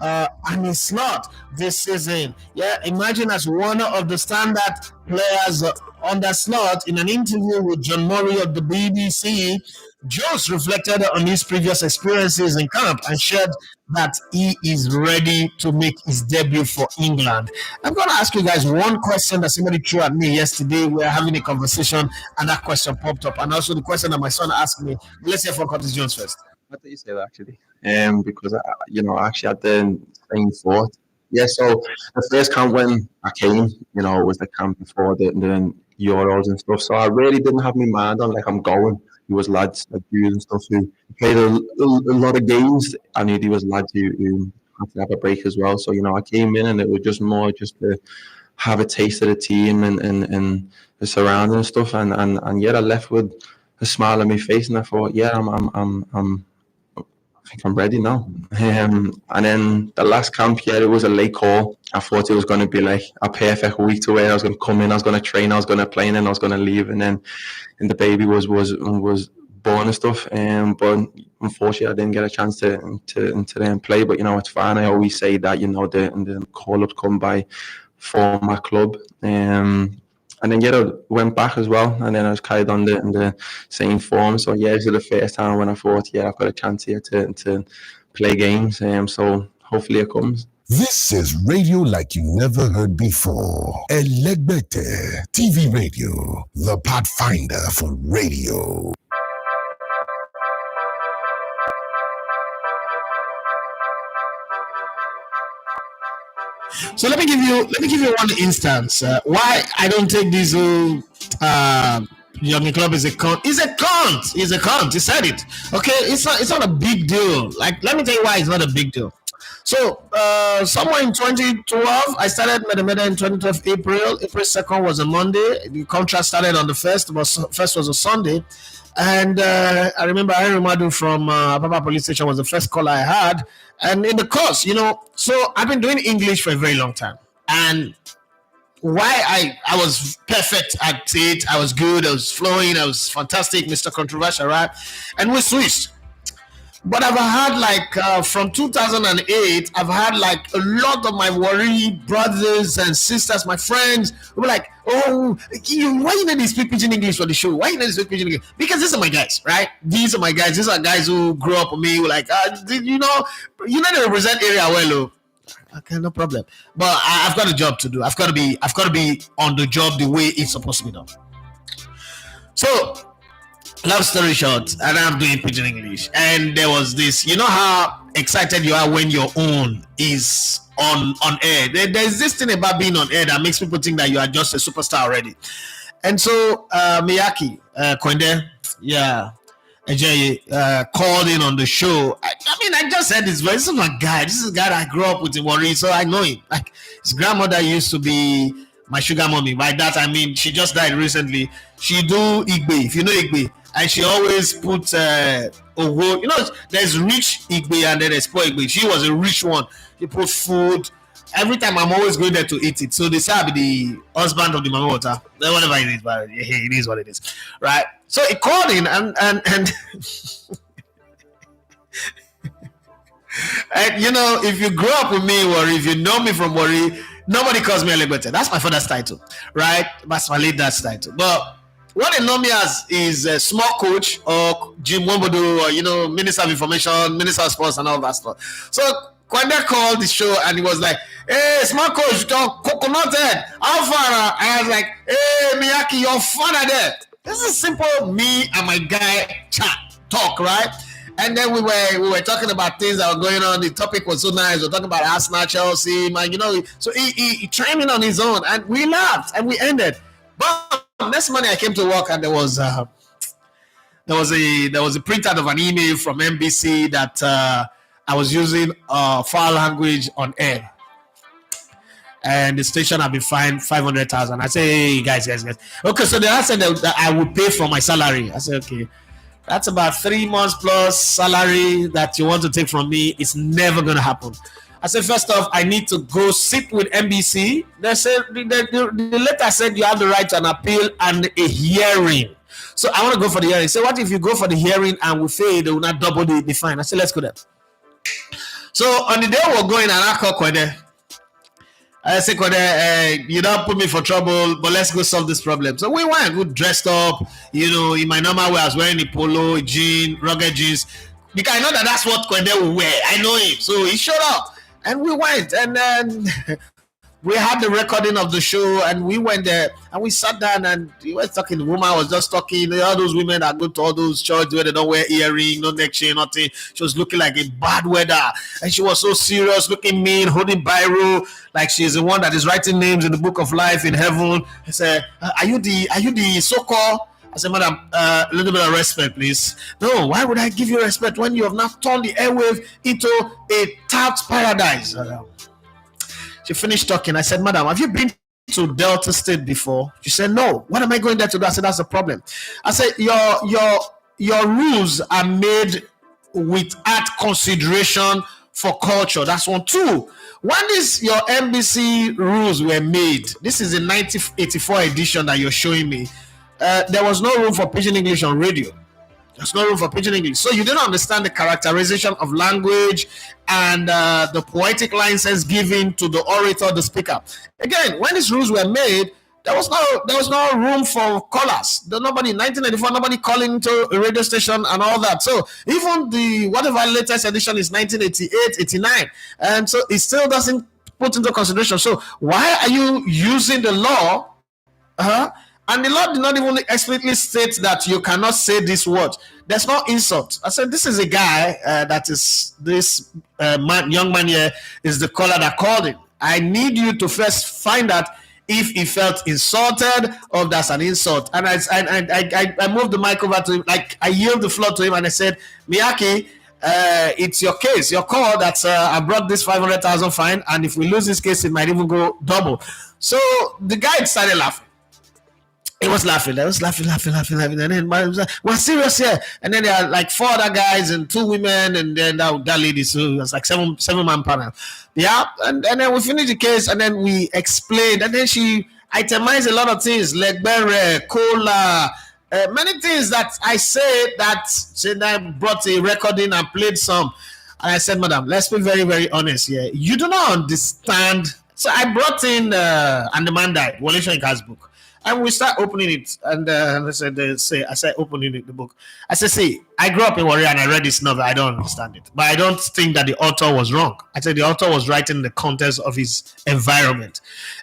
Arne Slot this season. Yeah, imagine as one of the standard players under Slot in an interview with John Murray of the BBC. Jones reflected on his previous experiences in camp and shared that he is ready to make his debut for England. I'm going to ask you guys one question that somebody threw at me yesterday. We were having a conversation and that question popped up. And also the question that my son asked me. Let's hear from Curtis Jones first. I thought you said that actually, because I actually had the same thought. Yeah, so the first camp when I came, it was the camp before the Euros and stuff. So I really didn't have my mind on I'm going. He was lads like you and stuff who played a lot of games. I knew he was lads who had to have a break as well. So I came in and it was just more just to have a taste of the team and the surrounding and stuff. And I left with a smile on my face and I thought, I think I'm ready now. And then the last camp, it was a late call. I thought it was going to be like a perfect week to where I was going to come in, I was going to train, I was going to play, and then I was going to leave. And the baby was born and stuff. But unfortunately, I didn't get a chance to then play. But it's fine. I always say that the call ups come by for my club. And then I went back as well, and then I was carried on in the same form. So this is the first time when I thought, I've got a chance here to play games. So hopefully it comes. This is radio like you never heard before. Elegbete TV Radio, the pathfinder for radio. So let me give you one instance why I don't take this Young Club is a cunt. He's a cunt. He said it. Okay, it's not a big deal. Like, let me tell you why it's not a big deal. So somewhere in 2012, I started Medemeda in 2012 April 2nd was a Monday. The contract started on the 1st. First was a Sunday. And I remember Henry Madu from Papa Police Station was the first call I had. And in the course, so I've been doing English for a very long time. And why I was perfect at it, I was good, I was flowing, I was fantastic, Mr. Controversial, right? And we switched. But I've had from 2008, I've had like a lot of my worry brothers and sisters, my friends, who were like, oh, why you need to speak Pidgin English for the show? Why you need to speak Pidgin English? Because these are my guys, right? These are my guys. These are guys who grew up with me, who like, you know they represent area well, okay, no problem. But I've got a job to do. I've got to be on the job the way it's supposed to be done. So, long story short, and I'm doing Pidgin English, and there was this. You know how excited you are when your own is on air. There's this thing about being on air that makes people think that you are just a superstar already. And so Miyaki Konde, called in on the show. I just said this, but this is my guy. This is a guy that I grew up with in Warri, so I know him. Like, his grandmother used to be my sugar mommy. By that I mean she just died recently. She do Igbe, if you know Igbe, and she always put there's rich Igbe and then there's poor Igbe. She was a rich one. She put food. Every time I'm always going there to eat it. So they say I'll be the husband of the mama water. Whatever it is, but it is what it is. Right? So he called in and and if you grew up with me, Warri, if you know me from Warri, nobody calls me Elegbete. That's my father's title, right? That's my late dad's title. But what they know me as is a small coach or Jim Wombodo or, Minister of Information, Minister of Sports and all that stuff. So Kwande called the show and he was like, hey, small coach, coconut head, how far? And I was like, hey, Miyaki, your father there. This is simple me and my guy talk, right? And then we were talking about things that were going on. The topic was so nice. We were talking about Arsenal, Chelsea, man, So he chimed in on his own, and we laughed, and we ended. But next morning I came to work, and there was a printout of an email from NBC that I was using foul language on air, and the station had been fined 500,000. I say, hey, guys. Okay, so they said that I would pay for my salary. I said, okay. That's about 3 months plus salary that you want to take from me. It's never going to happen. I said, first off, I need to go sit with NBC. They said the letter said you have the right to an appeal and a hearing. So I want to go for the hearing. So what if you go for the hearing and we fail, they will not double the fine? I said, let's go there. So on the day we're going, and I call Kwede. I said, you don't put me for trouble, but let's go solve this problem. So we went, we dressed up, in my normal way. I was wearing a polo, a jean, rugged jeans, because I know that's what Kwede will wear. I know him. So he showed up, and we went, and then we had the recording of the show, and we went there, and we sat down, and we were talking. The woman was just talking. All those women that go to all those churches where they don't wear earring, no neck chain, nothing. She was looking like a bad weather, and she was so serious, looking mean, holding biro, like she's the one that is writing names in the book of life in heaven. I said, "Are you the so-called?" I said, "Madam, a little bit of respect, please." "No, why would I give you respect when you have now turned the airwave into a tout paradise?" She finished talking. I said, "Madam, have you been to Delta State before?" She said, "No." "What am I going there to do?" I said, "That's the problem." I said, your rules are made without consideration for culture. That's one. Two, when is your NBC rules were made? This is the 1984 edition that you're showing me. There was no room for Pidgin English on radio. There's no room for Pidgin English. So you didn't understand the characterization of language and the poetic license given to the orator, the speaker. Again, when these rules were made, there was no room for callers. Nobody in 1994, nobody calling to a radio station and all that. So even the whatever latest edition is 1988, 89, and so it still doesn't put into consideration. So why are you using the law? And the law did not even explicitly state that you cannot say this word. There's no insult. I said, this is a guy that is this young man here is the caller that called him. I need you to first find out if he felt insulted or if that's an insult. And I moved the mic over to him, like I yield the floor to him, and I said, Miyake, it's your case, your call that I brought this 500,000 fine, and if we lose this case, it might even go double. So the guy started laughing. He was laughing. I was laughing. And then we're serious here. And then there are like 4 other guys and 2 women, and then that lady. So it was like seven-man panel. Yeah. And then we finished the case, and then we explained. And then she itemized a lot of things, like Legbere, cola, many things that I said that I brought a recording and played some. And I said, Madam, let's be very, very honest here. You do not understand. So I brought in And the Man Died, Wole Soyinka's book. And we start opening it, and I said, opening it, the book. I said, see, I grew up in Warrior and I read this novel. I don't understand it, but I don't think that the author was wrong. I said the author was writing in the context of his environment,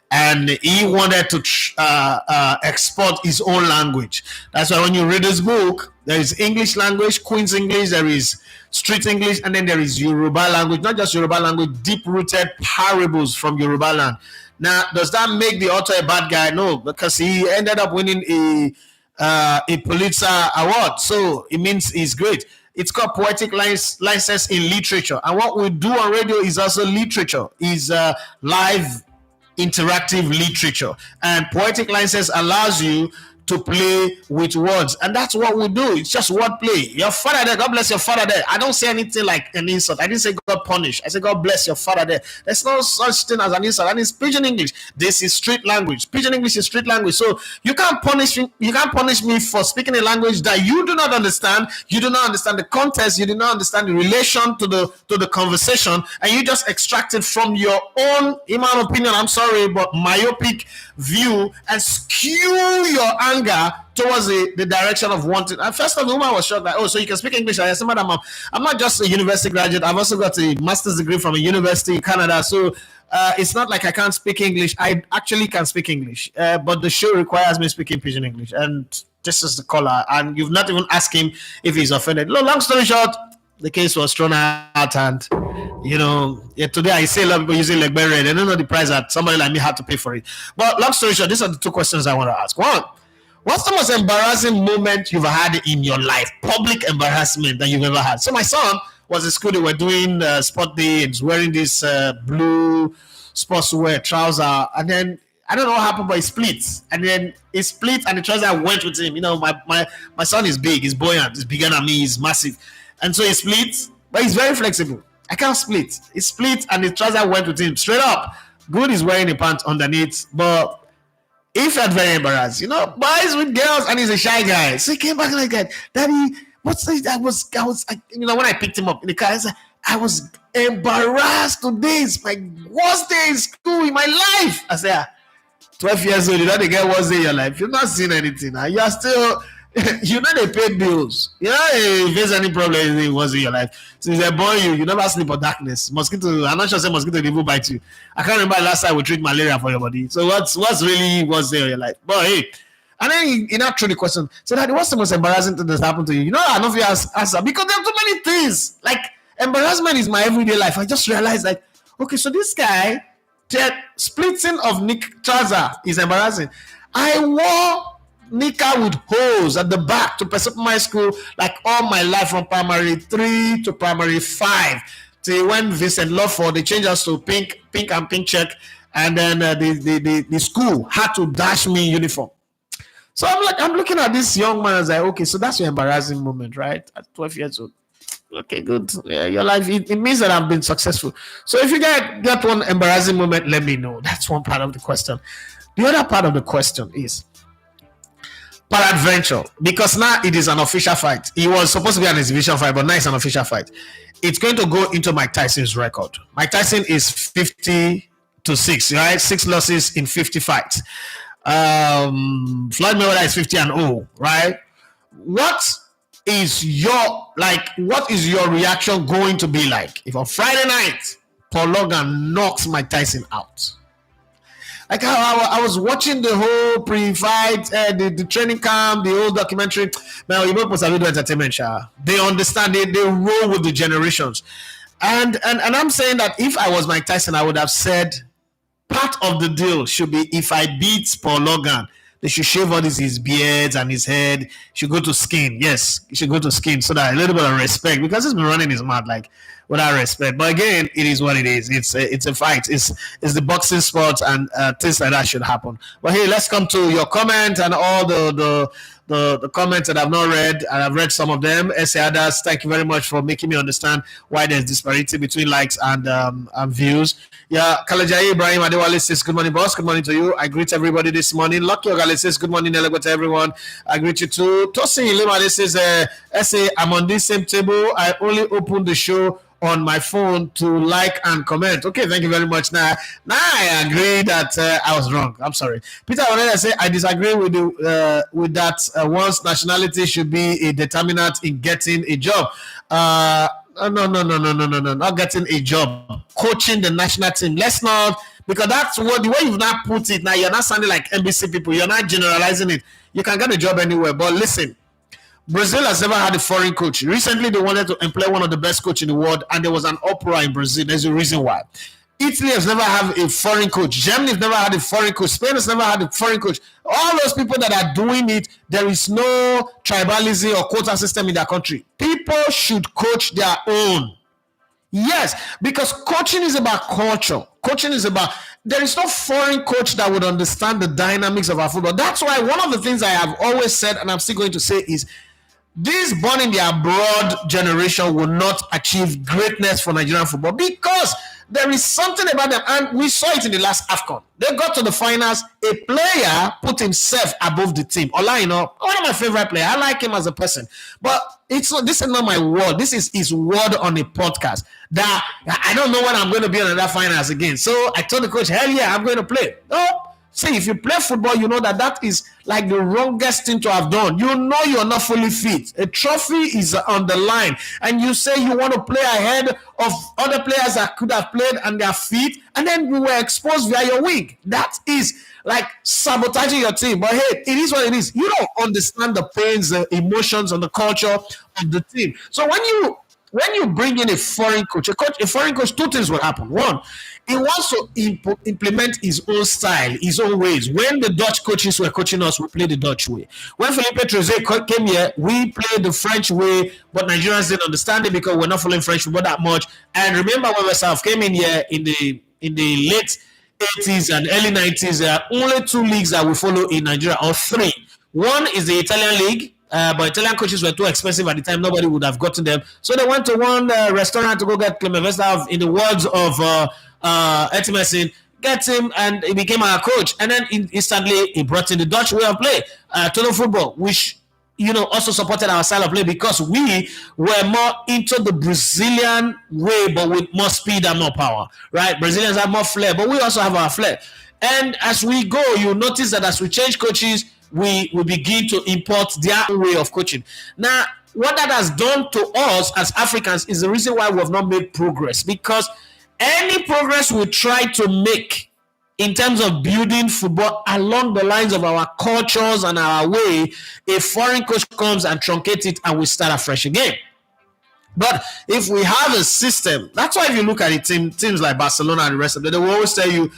and he wanted to export his own language. That's why when you read this book, there is English language, Queen's English, there is street English, and then there is Yoruba language. Not just Yoruba language, deep-rooted parables from Yoruba land. Now, does that make the author a bad guy? No, because he ended up winning a Pulitzer Award. So it means he's great. It's called poetic license in literature. And what we do on radio is also literature, is live interactive literature. And poetic license allows you to play with words, and that's what we do. It's just wordplay. Your father there, God bless your father there. I don't say anything like an insult. I didn't say God punish. I said God bless your father there. There's no such thing as an insult, and it's pidgin English. This is street language. Pidgin English is street language. So you can't punish me. You can't punish me for speaking a language that you do not understand. You do not understand the context. You do not understand the relation to the conversation, and you just extract it from your own, in my opinion, I'm sorry, but myopic view, and skew your anger towards the direction of wanting. And first of all, the woman was shocked, like, oh, so you can speak English. I said, Madam, I'm not just a university graduate. I've also got a master's degree from a university in Canada. So it's not like I can't speak English. I actually can speak English, but the show requires me speaking pidgin English. And this is the caller. And you've not even asked him if he's offended. Long story short, the case was thrown out, and today I see a lot of people using Legbere. They don't know the price that somebody like me had to pay for it. But long story short, these are the 2 questions I want to ask. One, what's the most embarrassing moment you've had in your life? Public embarrassment that you've ever had. So my son was in school. They were doing sport day, and he's wearing this blue sportswear trouser, and then I don't know what happened, but it split. And then it split, and the trouser went with him. My son is big, he's buoyant, he's bigger than me, he's massive. And so he split, but he's very flexible. I can't split. He split, and the trouser went with him straight up. Good is wearing a pant underneath, but he felt very embarrassed. Boys with girls, and he's a shy guy. So he came back like that. Daddy, what's this? I was, when I picked him up in the car, I was embarrassed today. It's my worst day in school in my life. I said, 12 years old, the girl worst day in your life. You've not seen anything. You are still... they paid bills. If there's any problem, it was in your life. Since they're born you never sleep on darkness. Mosquito, I'm not sure say mosquito they will bite you. I can't remember last time we treat malaria for your body. So what's really was there in your life? But hey, and then he not through the question. So Daddy, what's the most embarrassing thing that's happened to you? I don't know if you answer because there are too many things. Like embarrassment is my everyday life. I just realized like, okay, so this guy, the splitting of Nick trouser is embarrassing. I wore knicker with holes at the back to pursue my school like all my life from primary 3 to primary 5 till when Vincent Lawford they changed us to pink and pink check, and then the school had to dash me uniform. So I'm looking at this young man. I was like, okay, so that's your embarrassing moment, right? At 12 years old. Okay, good. Yeah, your life it means that I've been successful. So if you get one embarrassing moment, let me know. That's one part of the question. The other part of the question is peradventure, because now it is an official fight. It was supposed to be an exhibition fight, but now it's an official fight. It's going to go into Mike Tyson's record. Mike Tyson is 50-6, right? 6 losses in 50 fights. Floyd Mayweather is 50-0, right? What is your reaction going to be like if on Friday night Paul Logan knocks Mike Tyson out? Like I was watching the whole pre-fight, the training camp, the whole documentary. Now you know, entertainment. They understand. They roll with the generations, and I'm saying that if I was Mike Tyson, I would have said part of the deal should be if I beat Paul Logan, they should shave all his beards and his head. Should go to skin. Yes, he should go to skin so that a little bit of respect, because he's been running his mouth like without respect. But again, it is what it is. It's a fight. It's the boxing sport, and things like that should happen. But hey, let's come to your comment and all the comments that I've not read, and I've read some of them. Others, thank you very much for making me understand why there's disparity between likes and views. Yeah, Kalajai Ibrahim Adewale says, good morning, boss. Good morning to you. I greet everybody this morning. Lucky Ogale says, good morning, Elegbo, to everyone. I greet you too. Tosin Ilimade says, SA, I'm on this same table. I only opened the show on my phone to like and comment. Okay, thank you very much. Now I agree that I was wrong. I'm sorry. Peter Onena say, I disagree with that. One's nationality should be a determinant in getting a job. No, not getting a job. Coaching the national team. Let's not, because that's what the way you've not put it. Now you're not sounding like NBC people. You're not generalizing it. You can get a job anywhere. But listen, Brazil has never had a foreign coach. Recently, they wanted to employ one of the best coaches in the world, and there was an uproar in Brazil. There's a reason why. Italy has never had a foreign coach. Germany has never had a foreign coach. Spain has never had a foreign coach. All those people that are doing it, there is no tribalism or quota system in their country. People should coach their own. Yes, because coaching is about culture. Coaching is about, there is no foreign coach that would understand the dynamics of our football. That's why one of the things I have always said, and I'm still going to say, is this born in the abroad generation will not achieve greatness for Nigerian football, because there is something about them, and we saw it in the last AFCON. They got to the finals. A player put himself above the team. Olaino, one of my favorite players. I like him as a person, but this is not my word. This is his word on a podcast. That I don't know when I'm going to be on another finals again. So I told the coach, hell yeah, I'm going to play. No. See, if you play football, you know that is like the wrongest thing to have done. You know you're not fully fit. A trophy is on the line, and you say you want to play ahead of other players that could have played and their feet, and then you were exposed via your wing. That is like sabotaging your team. But hey, it is what it is. You don't understand the pains, the emotions, and the culture of the team. So when you bring in a foreign coach, two things will happen. One, he wants to implement his own style, his own ways. When the Dutch coaches were coaching us, we played the Dutch way. When Philippe Trezeguet came here, we played the French way, but Nigerians didn't understand it because we're not following French football that much. And remember when West came in here in the late 80s and early 90s, there are only two leagues that we follow in Nigeria, or three. One is the Italian league. But Italian coaches were too expensive at the time. Nobody would have gotten them. So they went to one restaurant to go get Clement Vesta, in the words of Etimesin, get him, and he became our coach. And then instantly he brought in the Dutch way of play, total football, which also supported our style of play, because we were more into the Brazilian way, but with more speed and more power. Right? Brazilians have more flair, but we also have our flair. And as we go, you notice that as we change coaches, we begin to import their way of coaching. Now, what that has done to us as Africans is the reason why we have not made progress, because any progress we try to make in terms of building football along the lines of our cultures and our way, a foreign coach comes and truncates it, and we start afresh again. But if we have a system, that's why if you look at it, teams like Barcelona and the rest of them, they will always tell you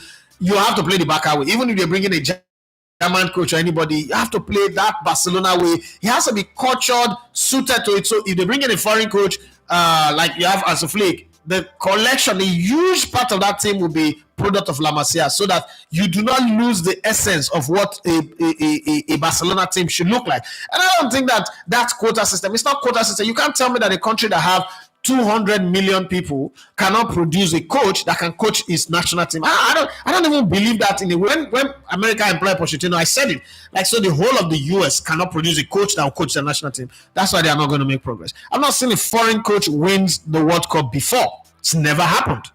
have to play the back way. Even if you're bringing a German coach or anybody, you have to play that Barcelona way. He has to be cultured, suited to it. So if they bring in a foreign coach, like you have as a Flick, the collection, a huge part of that team will be product of La Masia, so that you do not lose the essence of what a Barcelona team should look like. And I don't think that's quota system. It's not quota system. You can't tell me that a country that have 200 million people cannot produce a coach that can coach his national team. I don't even believe that. When America employed Pochettino, I said it. Like, so the whole of the US cannot produce a coach that will coach the national team. That's why they are not going to make progress. I've not seen a foreign coach wins the World Cup before. It's never happened.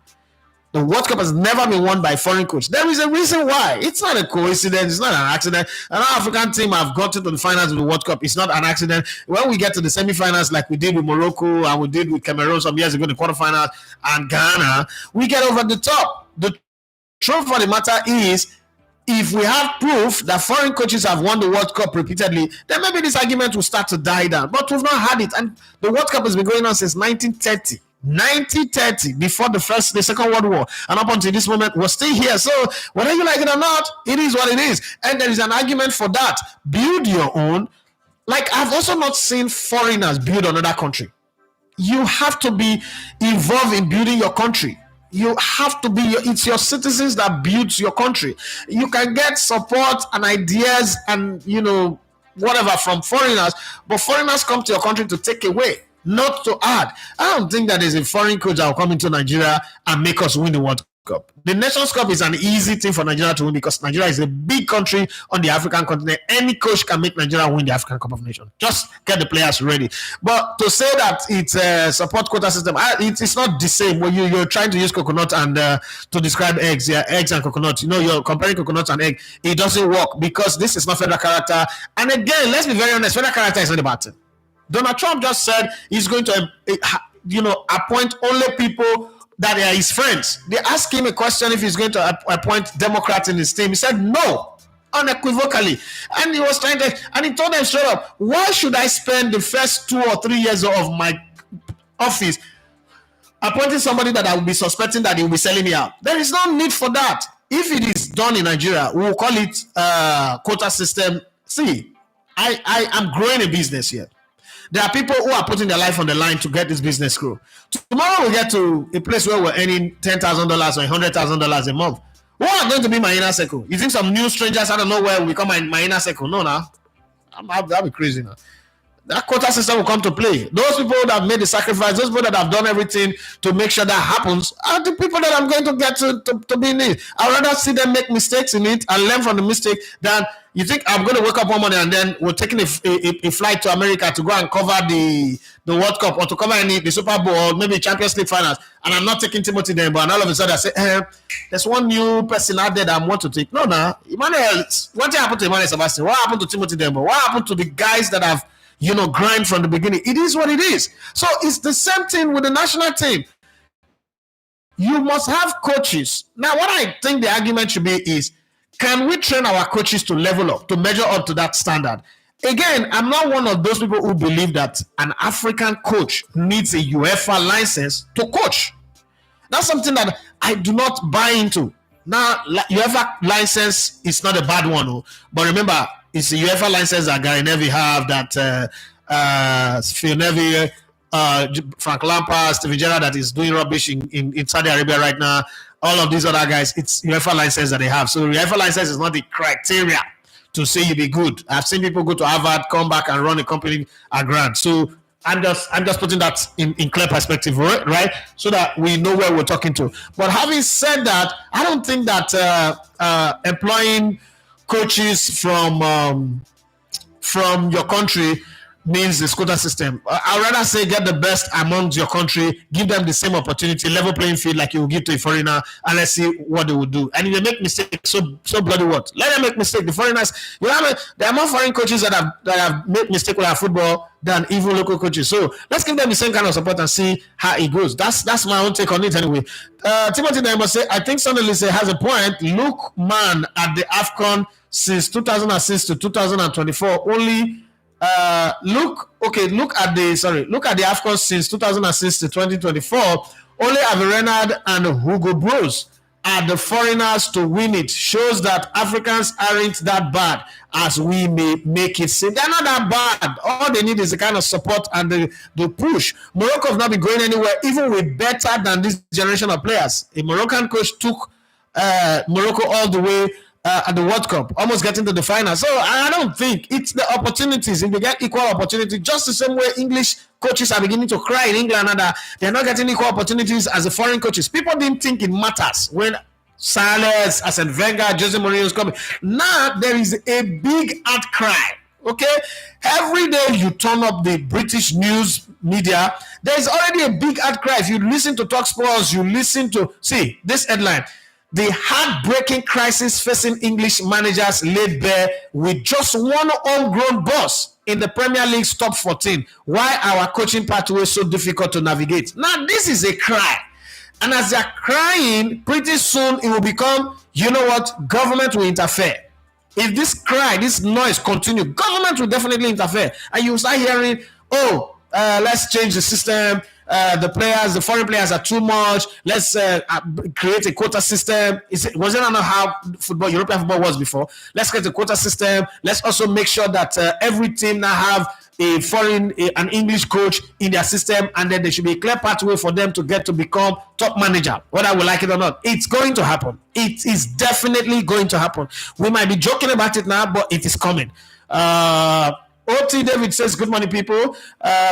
The World Cup has never been won by a foreign coach. There is a reason why. It's not a coincidence. It's not an accident. An African team have gotten to the finals of the World Cup. It's not an accident. When we get to the semifinals, like we did with Morocco and we did with Cameroon some years ago in the quarterfinals and Ghana, we get over the top. The truth for the matter is, if we have proof that foreign coaches have won the World Cup repeatedly, then maybe this argument will start to die down. But we've not had it. And the World Cup has been going on since 1930. 1930, before the Second World War, and up until this moment, we're still here. So whether you like it or not, it is what it is. And there is an argument for that. Build your own. Like, I've also not seen foreigners build another country. You have to be involved in building your country. You have to be, it's your citizens that builds your country. You can get support and ideas and, whatever from foreigners, but foreigners come to your country to take away, not to add. I don't think that there's a foreign coach that will come into Nigeria and make us win the World Cup. The Nations Cup is an easy thing for Nigeria to win because Nigeria is a big country on the African continent. Any coach can make Nigeria win the African Cup of Nations. Just get the players ready. But to say that it's a support quota system, it's not the same. When you're trying to use coconut and to describe eggs, eggs and coconut. You're comparing coconut and egg. It doesn't work because this is not federal character. And again, let's be very honest, federal character is not a bad thing. Donald Trump just said he's going to, appoint only people that are his friends. They asked him a question if he's going to appoint Democrats in his team. He said no, unequivocally. And he was trying to, and he told them straight up, why should I spend the first 2 or 3 years of my office appointing somebody that I will be suspecting that he will be selling me out? There is no need for that. If it is done in Nigeria, we will call it quota system. See, I am growing a business here. There are people who are putting their life on the line to get this business grow. Tomorrow we get to a place where we're earning $10,000 or $100,000 a month. Who are going to be my inner circle? You think some new strangers out of nowhere will become my inner circle? No, that'll be crazy now. That quota system will come to play. Those people that have made the sacrifice, those people that have done everything to make sure that happens, are the people that I'm going to get to be in it. I'd rather see them make mistakes in it and learn from the mistake than you think I'm going to wake up one morning and then we're taking a flight to America to go and cover the World Cup or to cover the Super Bowl or maybe Champions League finals, and I'm not taking Timothy Dembo, and all of a sudden I say, there's one new person out there that I want to take. No, Emmanuel, what happened to Emmanuel Sebastian? What happened to Timothy Dembo? What happened to the guys that have grind from the beginning? It is what it is. So it's the same thing with the national team. You must have coaches. Now, what I think the argument should be is, can we train our coaches to level up, to measure up to that standard? Again, I'm not one of those people who believe that an African coach needs a UEFA license to coach. That's something that I do not buy into. Now, UEFA license is not a bad one, but remember, it's a UEFA license that Gary Neville have, that Phil Neville, Frank Lampard, Steven Gerrard that is doing rubbish in Saudi Arabia right now. All of these other guys, it's UEFA license that they have. So UEFA license is not the criteria to say you be good. I've seen people go to Harvard, come back and run a company at grant. So I'm just putting that in clear perspective, right? So that we know where we're talking to. But having said that, I don't think that employing coaches from your country means the quota system. I'd rather say get the best amongst your country, give them the same opportunity, level playing field like you will give to a foreigner, and let's see what they will do. And if they make mistakes, so bloody what? Let them make mistakes. The foreigners, there are more foreign coaches that have made mistakes with our football than even local coaches. So let's give them the same kind of support and see how it goes. That's my own take on it anyway. Timothy Dembo say, I think Sonalise has a point. Look, man, at the AFCON since 2006 to 2024, only look at the AFCON since 2006 to 2024. Only Avi Renard and Hugo Bros are the foreigners to win it. Shows that Africans aren't that bad as we may make it seem. They're not that bad. All they need is the kind of support and the push. Morocco have not been going anywhere, even with better than this generation of players. A Moroccan coach took Morocco all the way at the World Cup, almost getting to the final. So I don't think it's the opportunities. If they get equal opportunity, just the same way English coaches are beginning to cry in England and they're not getting equal opportunities as the foreign coaches. People didn't think it matters when Salas, Arsene Wenger, Jose Mourinho is coming. Now there is a big outcry Okay, every day you turn up the British news media, there is already a big outcry. If you listen to Talk Sports, you listen to see this headline: the heartbreaking crisis facing English managers laid bare with just one homegrown boss in the Premier League's top 14. Why our coaching pathway is so difficult to navigate? Now, this is a cry. And as they're crying, pretty soon it will become, you know what, government will interfere. If this cry, this noise continue, government will definitely interfere. And you start hearing, let's change the system. The foreign players are too much. Let's create a quota system. Wasn't that how European football was before? Let's create a quota system. Let's also make sure that every team now have an English coach in their system, and then there should be a clear pathway for them to get to become top manager, whether we like it or not. It's going to happen. It is definitely going to happen. We might be joking about it now, but it is coming. OT David says, good morning, people.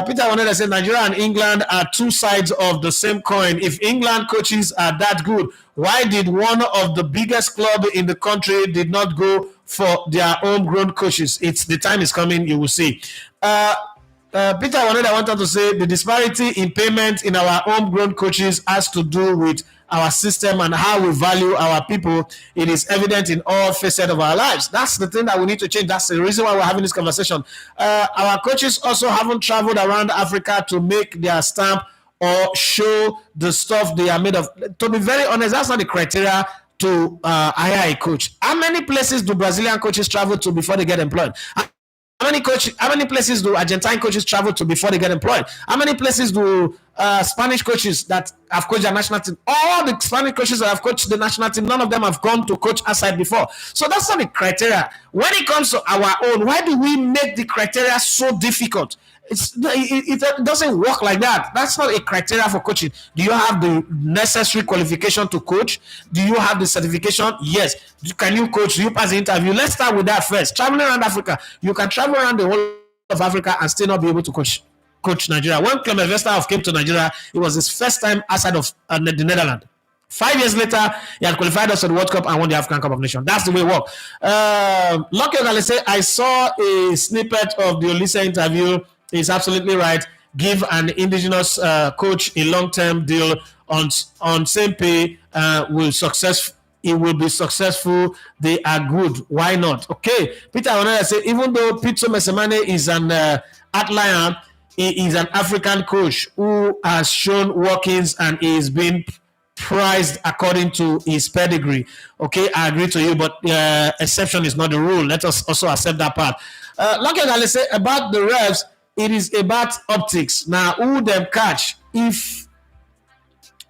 Peter Waneda said, Nigeria and England are two sides of the same coin. If England coaches are that good, why did one of the biggest club in the country did not go for their homegrown coaches? The time is coming, you will see. Peter Waneda wanted to say the disparity in payment in our homegrown coaches has to do with our system and how we value our people. It is evident in all facets of our lives. That's the thing that we need to change. That's the reason why we're having this conversation. Our coaches also haven't traveled around Africa to make their stamp or show the stuff they are made of. To be very honest, that's not the criteria to hire a coach. How many places do Brazilian coaches travel to before they get employed? How many places do Argentine coaches travel to before they get employed? How many places do Spanish coaches that have coached their national team? All the Spanish coaches that have coached the national team, none of them have gone to coach outside before. So that's not the criteria. When it comes to our own, why do we make the criteria so difficult? It doesn't work like that. That's not a criteria for coaching. Do you have the necessary qualification to coach? Do you have the certification? Yes. Can you coach? Do you pass the interview? Let's start with that first. Traveling around Africa, you can travel around the whole of Africa and still not be able to coach Nigeria. When Clement Vesterhoff came to Nigeria, it was his first time outside of the Netherlands. 5 years later, he had qualified us for the World Cup and won the African Cup of Nations. That's the way it works. Logan say, I saw a snippet of the Olise interview. He's absolutely right. Give an indigenous coach a long-term deal on same pay. It will be successful. They are good. Why not? Okay. Peter Onaya say, even though Pitso Mesemane is an outlier, he is an African coach who has shown workings and is being prized according to his pedigree. Okay, I agree to you, but exception is not the rule. Let us also accept that part. Like I say about the refs, it is about optics. Now, who them catch?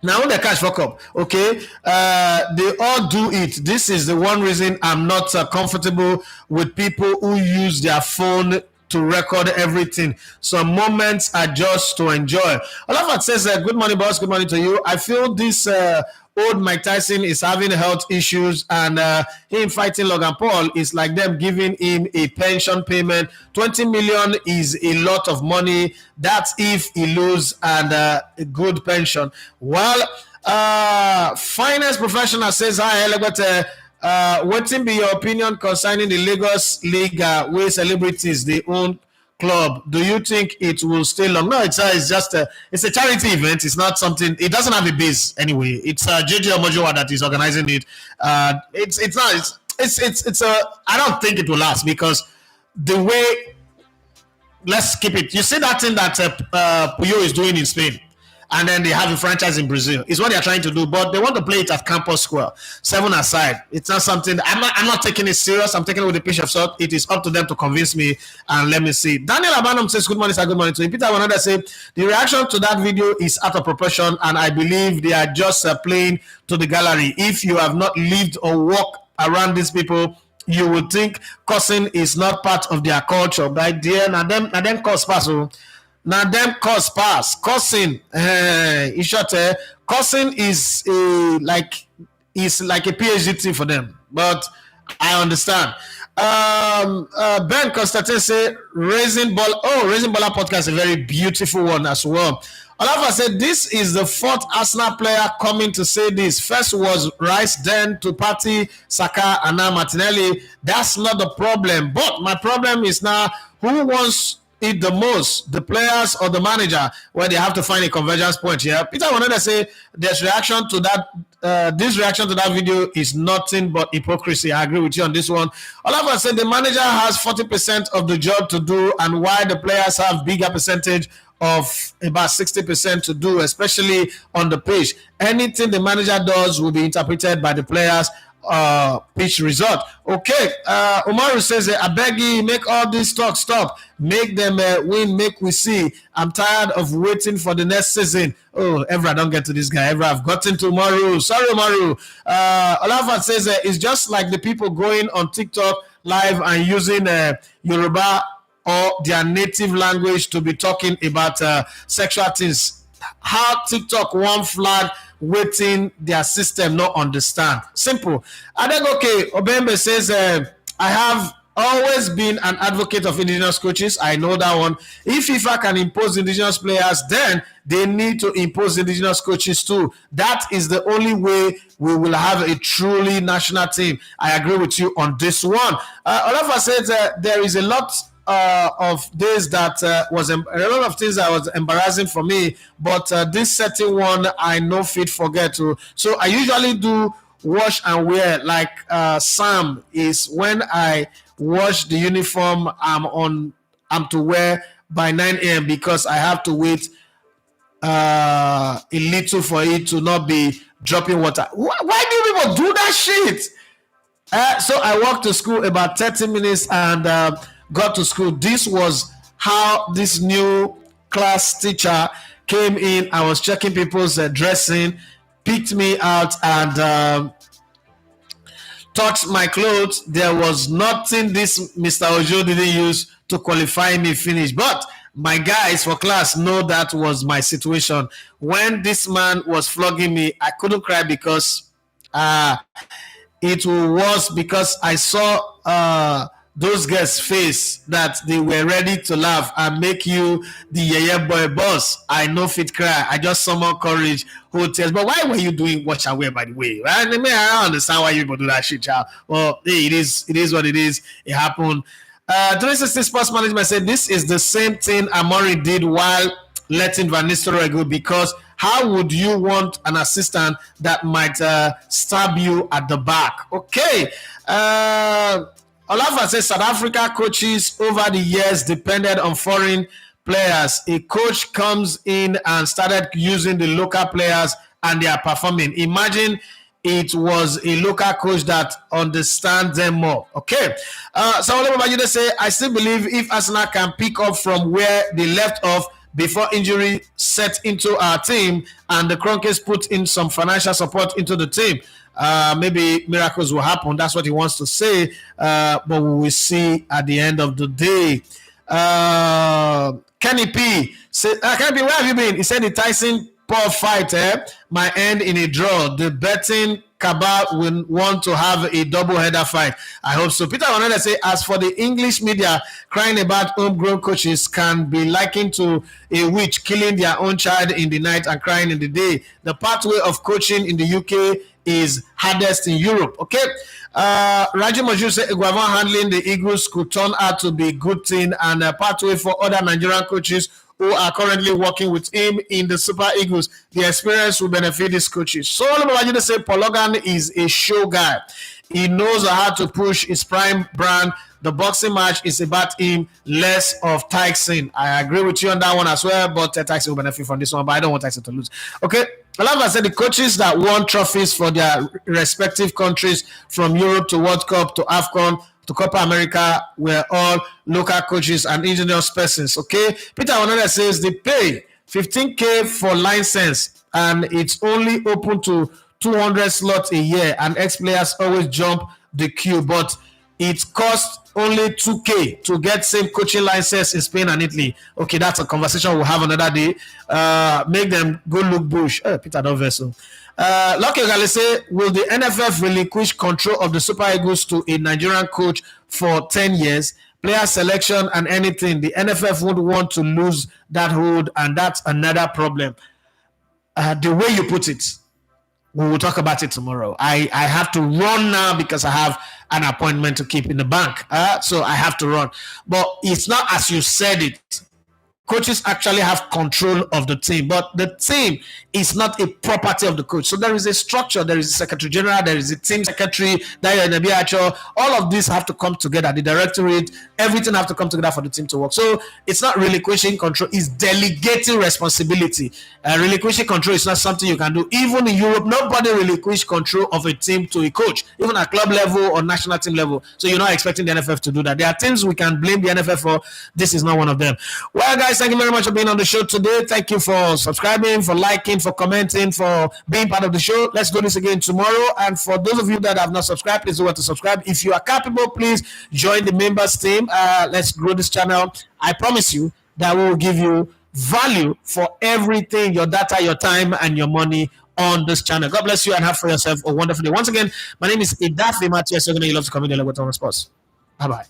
Now, when they catch fuck up, okay, they all do it. This is the one reason I'm not comfortable with people who use their phone to record everything. Some moments are just to enjoy. Olafat says, good morning, boss. Good morning to you. I feel this old Mike Tyson is having health issues, and him fighting Logan Paul is like them giving him a pension payment. 20 million is a lot of money. That's if he lose and a good pension. Well, finance professional says, hi, Elegbete. What be your opinion concerning the Lagos League where celebrities they own club? Do you think it will stay long? No, it's just it's a charity event. It's not something. It doesn't have a base anyway. It's JJ Omojowa that is organizing it. It's not. It's a. I don't think it will last because the way. Let's keep it. You see that thing that Puyo is doing in Spain. And then they have a franchise in Brazil. It's what they're trying to do, but they want to play it at Campus Square, 7 aside. It's not something. I'm not taking it serious. I'm taking it with a pinch of salt. It is up to them to convince me, and let me see. Daniel Abanom says, "Good morning, sir. Good morning to you." Peter Wanada said, "The reaction to that video is out of proportion, and I believe they are just playing to the gallery. If you have not lived or walked around these people, you would think cussing is not part of their culture, right? Dear, now them cause pass." Now them cause pass cussing. In short, cussing is like a PhD thing for them. But I understand. Ben Constantine say Raising Baller podcast is a very beautiful one as well. Olafa said, this is the fourth Arsenal player coming to say this. First was Rice, then to Partey, Saka, and now Martinelli. That's not the problem. But my problem is now, who wants it the most, the players or the manager, where they have to find a convergence point here? Peter wanted to say this reaction to that video is nothing but hypocrisy. I agree with you on this one. Olafa said the manager has 40% of the job to do, and why the players have bigger percentage of about 60% to do, especially on the pitch. Anything the manager does will be interpreted by the players. Pitch result. Okay, Umaru says, I beg you, make all this talk stop. Make them win, make we see. I'm tired of waiting for the next season. Oh, Evra, don't get to this guy. Evra, I've gotten to Umaru. Sorry, Umaru. Olafa says, it's just like the people going on TikTok live and using Yoruba or their native language to be talking about sexual things. How TikTok one flag waiting their system not understand. Simple. Adegoke Obembe says, I have always been an advocate of indigenous coaches. I know that one. If FIFA can impose indigenous players, then they need to impose indigenous coaches too. That is the only way we will have a truly national team. I agree with you on this one. Olafa says there is a lot of days that was a lot of things that was embarrassing for me, but this certain one I no fit forget to. So I usually do wash and wear, like Sam is when I wash the uniform I'm to wear by 9 a.m. because I have to wait a little for it to not be dropping water. Why do people do that shit? So I walked to school about 30 minutes and got to school. This was how this new class teacher came in. I was checking people's dressing, picked me out, and touched my clothes. There was nothing this Mr. Ojo didn't use to qualify me finish. But my guys for class know that was my situation. When this man was flogging me, I couldn't cry because it was because I saw those guys' face that they were ready to laugh and make you the yeye boy boss. I know fit cry. I just summon courage, hotels. But why were you doing watch and wear, by the way? Right? I don't understand why you people do that shit, child. Well, hey, it is what it is. It happened. 360 Sports Management said this is the same thing Amorim did while letting Van Nistelrooy go, because how would you want an assistant that might stab you at the back? Okay. Olafa says South Africa coaches over the years depended on foreign players. A coach comes in and started using the local players and they are performing. Imagine it was a local coach that understands them more. Okay. So Olafa just say, I still believe if Arsenal can pick up from where they left off before injury set into our team and the Kroenkes put in some financial support into the team, maybe miracles will happen. That's what he wants to say, but we will see at the end of the day. Kenny P said, Kenny P, where have you been? He said the Tyson Paul fight might end in a draw. The betting cabal will want to have a double-header fight. I hope so. Peter wanted to say, as for the English media crying about homegrown coaches can be likened to a witch killing their own child in the night and crying in the day. The pathway of coaching in the UK is hardest in Europe. Okay. Raji Maju said Iguavan handling the Eagles could turn out to be a good thing and a pathway for other Nigerian coaches who are currently working with him in the Super Eagles. The experience will benefit these coaches. So I just say Paul Logan is a show guy. He knows how to push his prime brand. The boxing match is about him, less of Tyson. I agree with you on that one as well, but Tyson will benefit from this one, but I don't want Tyson to lose. Okay. Like I said, the coaches that won trophies for their respective countries, from Europe to World Cup to AFCON to Copa America, were all local coaches and indigenous persons. Okay, Peter Onoda says they pay 15K for license and it's only open to 200 slots a year, and ex-players always jump the queue, but it costs only 2K to get same coaching license in Spain and Italy. Okay, that's a conversation we'll have another day. Make them go look bush. Peter, don't vessel. Lucky Gale say, will the NFF relinquish control of the Super Eagles to a Nigerian coach for 10 years? player selection and anything, the NFF would want to lose that hold, and that's another problem. The way you put it, we will talk about it tomorrow. I have to run now because I have an appointment to keep in the bank. So I have to run. But it's not as you said it. Coaches actually have control of the team, but the team is not a property of the coach. So there is a structure, there is a secretary general, there is a team secretary, all of these have to come together. The directorate, everything have to come together for the team to work. So it's not relinquishing control, it's delegating responsibility. Relinquishing control is not something you can do. Even in Europe, nobody relinquish control of a team to a coach, even at club level or national team level. So you're not expecting the NFF to do that. There are things we can blame the NFF for. This is not one of them. Well, guys, thank you very much for being on the show today. Thank you for subscribing, for liking, for commenting, for being part of the show. Let's do this again tomorrow. And for those of you that have not subscribed, please do want to subscribe. If you are capable, please join the members team. Let's grow this channel. I promise you that we will give you value for everything, your data, your time, and your money on this channel. God bless you and have for yourself a wonderful day. Once again, my name is Idafe Matias. You love to come in the Logan Sports. Bye-bye.